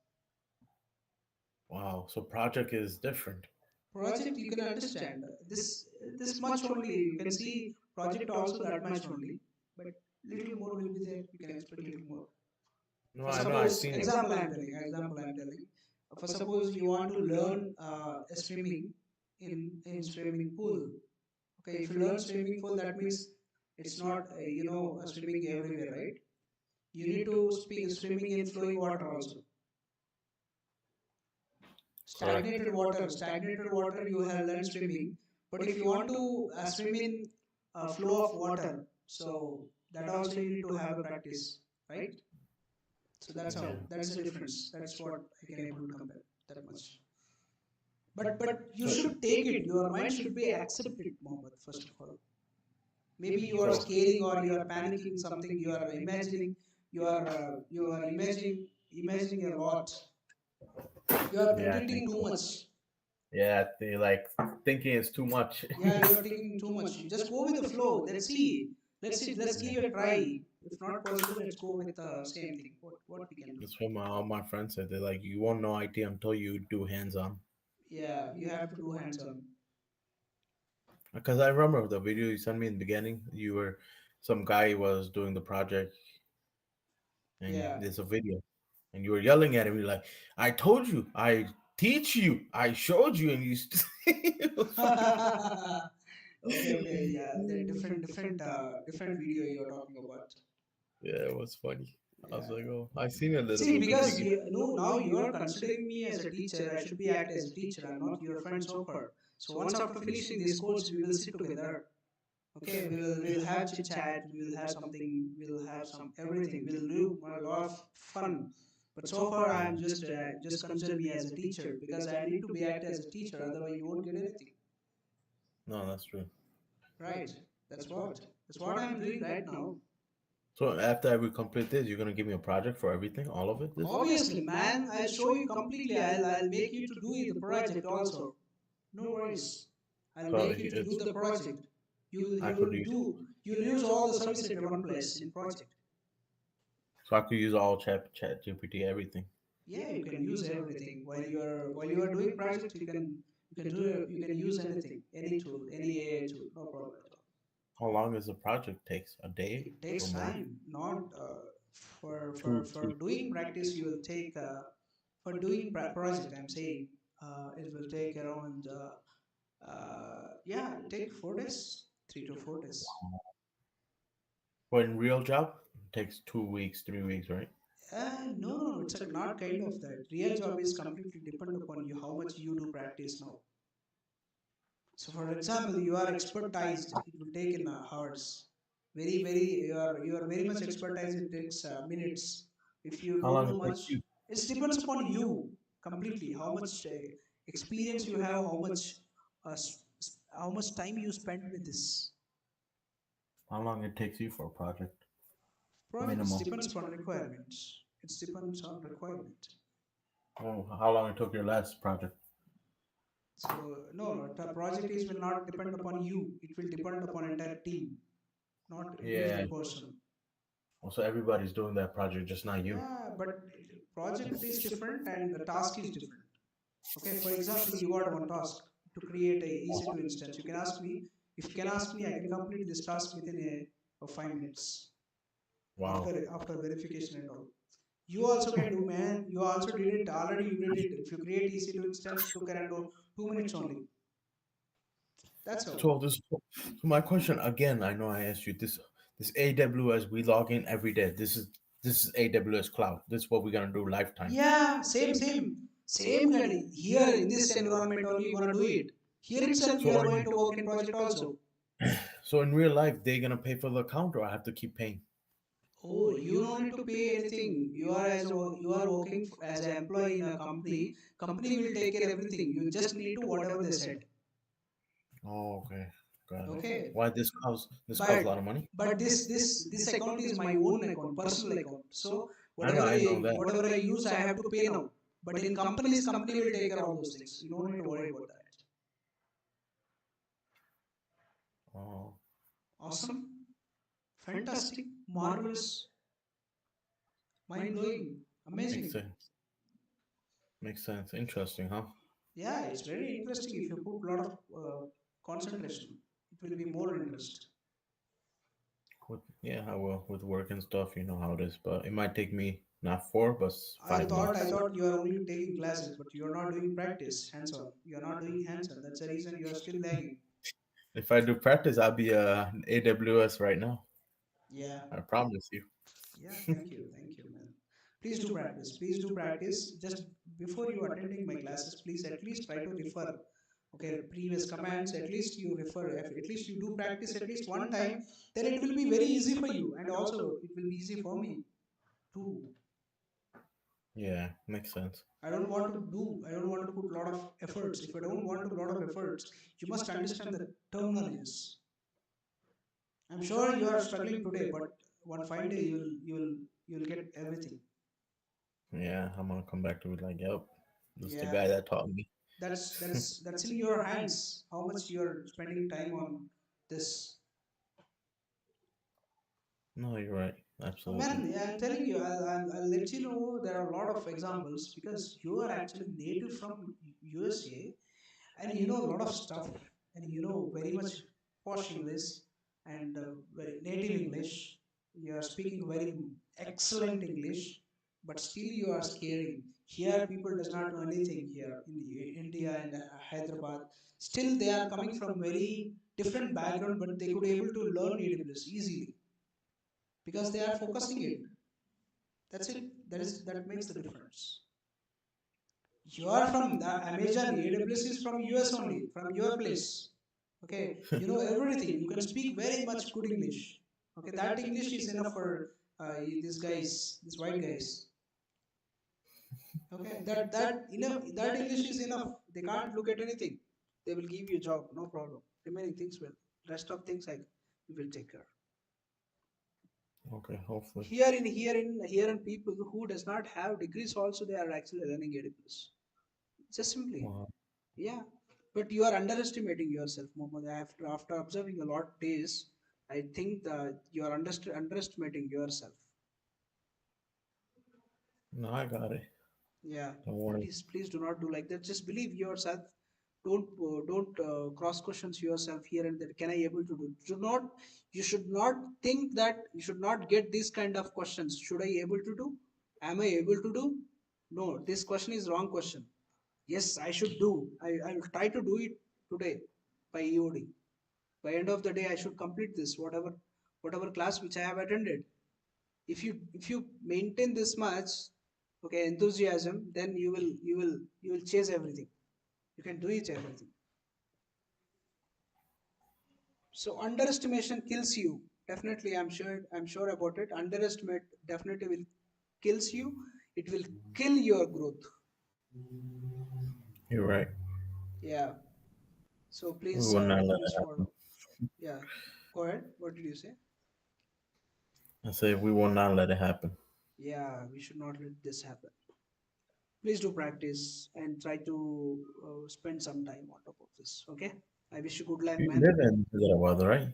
Wow. So project is different. project. You can understand this much only. You can see project also that much only, but little more will be there. You can expect little more. No, For I know. I suppose seen it. example, I'm telling. Example, I'm telling. For suppose you want to learn a swimming in swimming pool. Okay, if you learn swimming pool, that means it's not swimming everywhere, right? You need to speak swimming in flowing water also. Correct. Stagnated water you have learned swimming, but if you want to swim in a flow of water, so that also you need to have a practice, right? So that's Yeah. how, that's the difference. That's what I can able to compare that much. But you So, should take it, your mind should be accepted, Mohammed, first of all. Maybe you are so scaring or you are panicking something, you are imagining, you are imagining a lot, you are yeah, I pretending think too so. much. Yeah, they like thinking is too much. Yeah, you are thinking too much. You just go with the flow. Let's see, let's give a try. If not possible, let's go with the same thing. What we can do. That's what all my friends said. They're like, you won't know IT until you do hands on. Yeah, you have to do hands on. Because I remember the video you sent me in the beginning. Some guy was doing the project, and Yeah. there's a video, and you were yelling at him. You're like, I told you, I teach you, I showed you, and you. It was funny. Okay. Yeah, the different video you're talking about. Yeah, it was funny. I was Yeah. like, oh, I seen a little See, bit because because you know now you are considering me as a teacher, I should be act as a teacher. I'm not your friend so far. So once after finishing these course, we will sit together. Okay, we'll have chit chat. We'll have something. We'll have some everything. We'll do a lot of fun. But so far, I'm just consider me as a teacher because I need to be act as a teacher. Otherwise, you won't get anything. no, that's true. Right? That's what I'm doing right now. So after we complete this, you're gonna give me a project for everything, all of it. This. Obviously, man, I'll show you completely. I'll make you to do the project also. No worries. I'll So make you to do it's the project. I could use. You'll use all the service at one place in project. So I could use all chat GPT everything. Yeah, you can use everything while you are doing project. You can use anything, any tool, any AI tool, no problem at all. How long does the project takes? A day It takes or more? time, not for for Two, for two. doing practice. You will take For doing project, I'm saying it will take around yeah, take 4 days, 3 to 4 days. But in real job, it takes 2 weeks, 3 weeks, right? No, no, no. It's like not kind of that. Real job is completely depend upon you how much you do practice now. So, for example, you are expertized. It will take in hours. Very, very. You are very much expertise. It takes minutes. If you How don't long know it takes much, you? it depends upon you completely. How much experience you have, how much time you spend with this How long it takes you for a project? project. It Minimum. depends upon requirements. It depends on requirement. Oh, how long it took your last project? So no, no, the project is will not depend upon you. It will depend upon entire team, not Yeah. individual person. Also, everybody's doing that project, just not you. Yeah, but project is different and the task is different. Okay, for example, you got one task to create a EC2 instance. You can ask me. If you can ask me, I can complete this task within a 5 minutes Wow. after verification and all. You also can do, man. You also did it already. You did it. If you create EC2 instance, took around 2 minutes only. That's how. So my question again, I know I asked you this. This AWS, we log in every day. This is AWS Cloud. This is what we're gonna do lifetime. Yeah, same Gadi. Here in this environment only you gonna do it. Here itself you So are going to work in project also. so in real life, they're gonna pay for the account, or I have to keep paying. Oh, you don't need to pay anything. You are working as an employee in a company. Company will take care everything. You just need to whatever they said. Oh, okay, got it. Okay, Why this costs a but lot of money? this account is my own account, personal account. So I know that. whatever I use, I have to pay now. But in companies, company will take care of all those things. You don't need to worry about that. Oh, Awesome, fantastic, marvelous, mind blowing, makes amazing. sense. Makes sense. Interesting, huh? Yeah, it's very interesting. If you put a lot of concentration, it will be more interest. Yeah, I will with work and stuff. You know how it is, but it might take me not 4, but I five thought I months. thought you are only taking classes, but you are not doing practice hands on. You are not doing hands on. That's the reason you are still lagging. If I do practice, I'll be an AWS right now. Yeah, I promise you. yeah. Thank you, man. Please do practice. Please do practice. Just before you attending my classes, please at least try to refer. Okay, previous commands. At least you refer. At least you do practice at least one time. Then it will be very easy for you, and also it will be easy for me too. Yeah, makes sense. I don't want to put a lot of efforts. If I don't want to lot of efforts, you must understand the terminologies. I'm sure you are struggling today, but one fine day you'll get everything. Yeah, I'm gonna come back to it like, yep, this is the Yeah, guy that taught me. that's in your hands. How much you are spending time on this? No, you're right. Oh Absolutely. man, yeah, I'm telling you, I'll let you know there are a lot of examples because you are actually native from USA and you know a lot of stuff and you know very much posh English and very native English. You are speaking very excellent English, but still you are scaring. Here people does not know anything here in India and Hyderabad. Still they are coming from very different background, but they could able to learn AWS easily because they are focusing it. That's it. That makes the difference. You are from the Amazon. AWS is from US only, from your place. Okay, you know everything. You can speak very much good English. Okay, that English is enough for these guys, these white guys. Okay, that enough. That English is enough. They can't look at anything. They will give you a job, no problem. Remaining things will. Rest of things I we will take care. Okay, hopefully. Here in people who does not have degrees also they are actually learning AWS. Just simply. Wow. Yeah, but you are underestimating yourself, Mohammed. After observing a lot days, I think that you are underestimating yourself. No, I got it. Yeah, Don't worry. please do not do like that. Just believe yourself. Don't cross questions yourself here and there. Can I able to do? Do not. You should not think that you should not get these kind of questions. Should I able to do? Am I able to do? No, this question is wrong question. Yes, I should do. I will try to do it today by EOD. By end of the day, I should complete this whatever class which I have attended. If you maintain this much, okay, enthusiasm, then you will chase everything. You can do it everything. So underestimation kills you. Definitely, I'm sure about it. Underestimate definitely will kills you. It will kill your growth. You're right. Yeah. So We please, will not let please it happen. follow. Yeah. Go ahead. What did you say? I say we will not let it happen. Yeah, we should not let this happen. Please do practice and try to spend some time on top of this. Okay. I wish you good luck, You man. live in Hyderabad, right?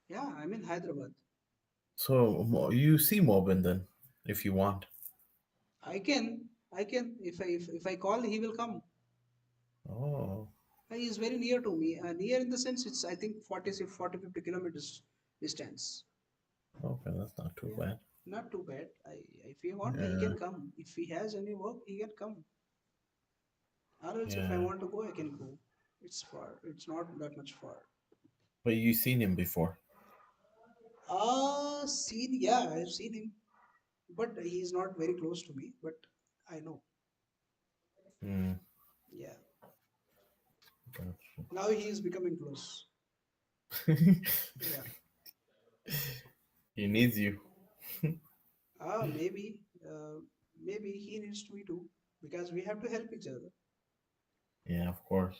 Yeah, I'm in Hyderabad. So you see Mobin then, if you want. I can. If I call, he will come. Oh, He is very near to me. Near in the sense it's I think 40 kilometers distance. okay, that's not too Yeah, bad. not too bad. If he want, he Yeah, can come. If he has any work, he can come. Or else, if I yeah. want to go, I can go. It's far. It's not that much far. But you seen him before. Seen. Yeah, I've seen him, but he is not very close to me. But I know. Hmm. Yeah. Gotcha. Now he is becoming close. Yeah. He needs you. Maybe. Maybe he needs to me too because we have to help each other. Yeah, of course.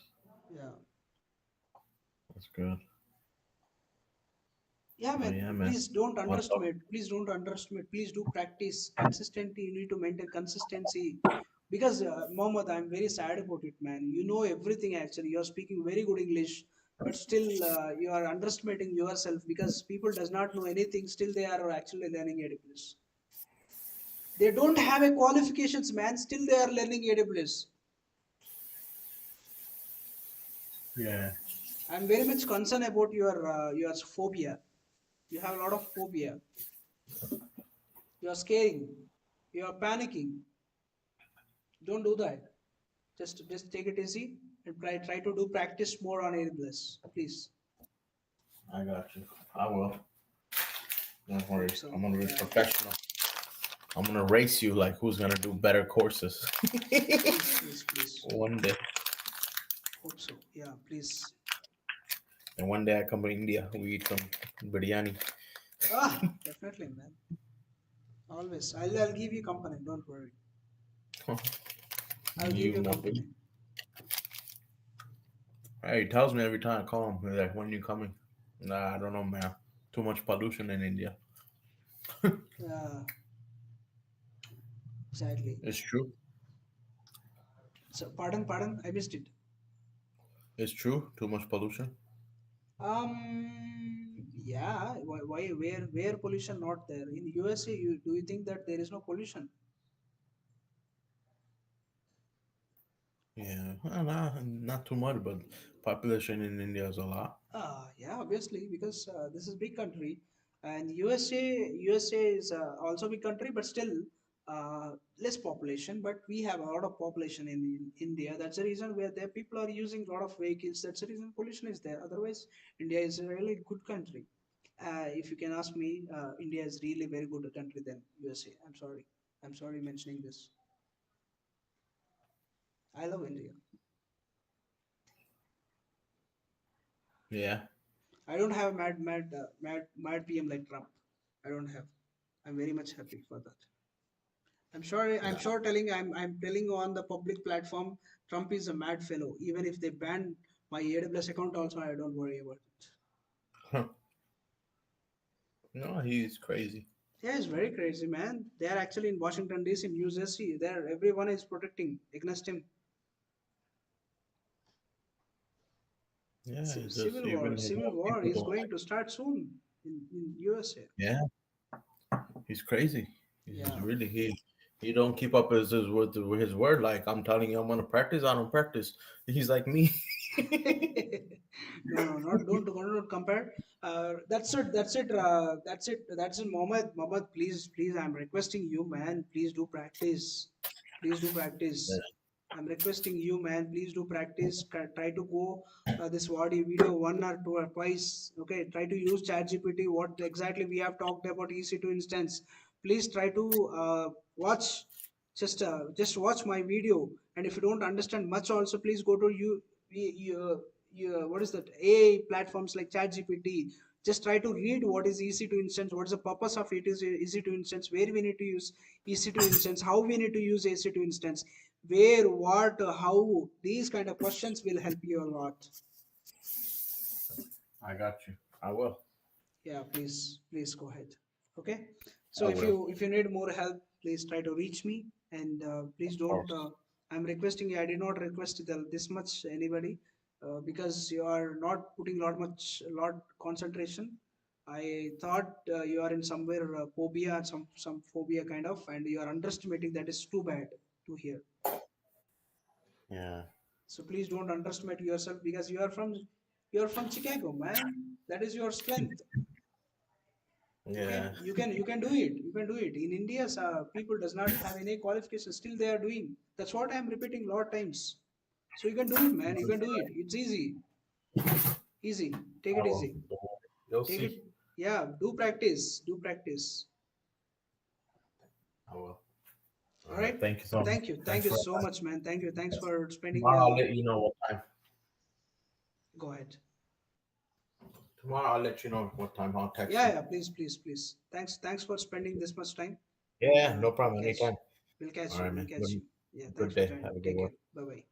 Yeah. That's good. Yeah, But man. yeah, man. Please don't Want to talk? underestimate. Please don't underestimate. Please do practice consistently. You need to maintain consistency. Because Mohammed, I'm very sad about it, man. You know everything actually. You're speaking very good English, but still you are underestimating yourself because people does not know anything. Still, they are actually learning AWS. They don't have a qualifications, man. Still, they are learning AWS. Yeah. I'm very much concerned about your phobia. You have a lot of phobia. You are scaring. You are panicking. Don't do that. Just take it easy and try to do practice more on AWS, please. I got you. I will. Don't worry. Hope so. I'm gonna be Yeah, professional. I'm gonna race you like who's gonna do better courses please, please, please. one day. Hope so. Yeah, please. And one day I come to India, we eat some biryani. Definitely, man. Always. I'll give you company. Don't worry. I'll give You you more big. company. Hey, he tells me every time I call him, he's like, when you coming? Nah, I don't know, man. Too much pollution in India. Yeah, exactly. It's true. So, pardon. I missed it. It's true. Too much pollution. Yeah. Where pollution not there in USA? Do you think that there is no pollution? Yeah, not too much, but population in India is a lot. Yeah, obviously, because this is big country, and USA is also big country, but still less population. But we have a lot of population in India. That's the reason where there people are using a lot of vehicles. That's the reason pollution is there. Otherwise, India is a really good country. If you can ask me, India is really very good country than USA. I'm sorry. I'm sorry mentioning this. I love India. Yeah, I don't have mad PM like Trump. I don't have. I'm very much happy for that. I'm sure. I'm nah. sure. I'm telling on the public platform. Trump is a mad fellow. Even if they ban my AWS account, also I don't worry about it. No, he's crazy. Yeah, it's very crazy, man. They are actually in Washington D.C. New Jersey. There, everyone is protecting against him. Yeah, he just Civil even war. his Civil own war people is don't going like. to start soon in USA. Yeah, he's crazy. He's Yeah. really he don't keep up with his word. Like I'm telling you, I'm gonna practice. I don't practice. He's like me. No, no, not don't compare. That's it. That's it. That's it. That's it. Mohammed, please, please, I'm requesting you, man. Please do practice. Please do practice. I'm requesting you, man. Please do practice. Try to go this video one or two or twice. Okay. Try to use ChatGPT. What exactly we have talked about EC2 instance. Please try to watch. Just watch my video. And if you don't understand much, also please go to what is that? AI platforms like ChatGPT. Just try to read what is EC2 instance. What is the purpose of it is EC2 instance? Where we need to use EC2 instance, how we need to use EC2 instance, where, what, how, these kind of questions will help you a lot. I got you. I will. Yeah, please go ahead. Okay. So I will. if you need more help, please try to reach me, and please Of don't. course. I'm requesting you. I did not request this much anybody because you are not putting lot concentration. I thought you are in somewhere phobia, some phobia kind of, and you are underestimating. That is too bad to hear. Yeah. So please don't underestimate yourself because you are from Chicago, man. That is your strength. Okay, Yeah. you can do it. You can do it. In India, people does not have any qualifications. Still, they are doing. That's what I am repeating a lot of times. So you can do it, man. You can do it. It's easy. Easy. Take I it will. easy. Don't worry. You'll Take it. see. Yeah. Do practice. Do practice. I will. All All right. right. Thank you so much. Thank you. Thank Thanks you for your so time. much, man. Thank you. Thanks for spending. Tomorrow I'll let you know what time. Go ahead. Tomorrow I'll let you know what time. I'll text Yeah. you. Yeah. Please. Please. Please. Thanks for spending this much time. Yeah, Uh, no we'll problem. catch. Anytime. We'll catch All you. right, We'll man. catch you. Yeah. Thanks Good for day. Have joining. a good Take one. care. Bye bye.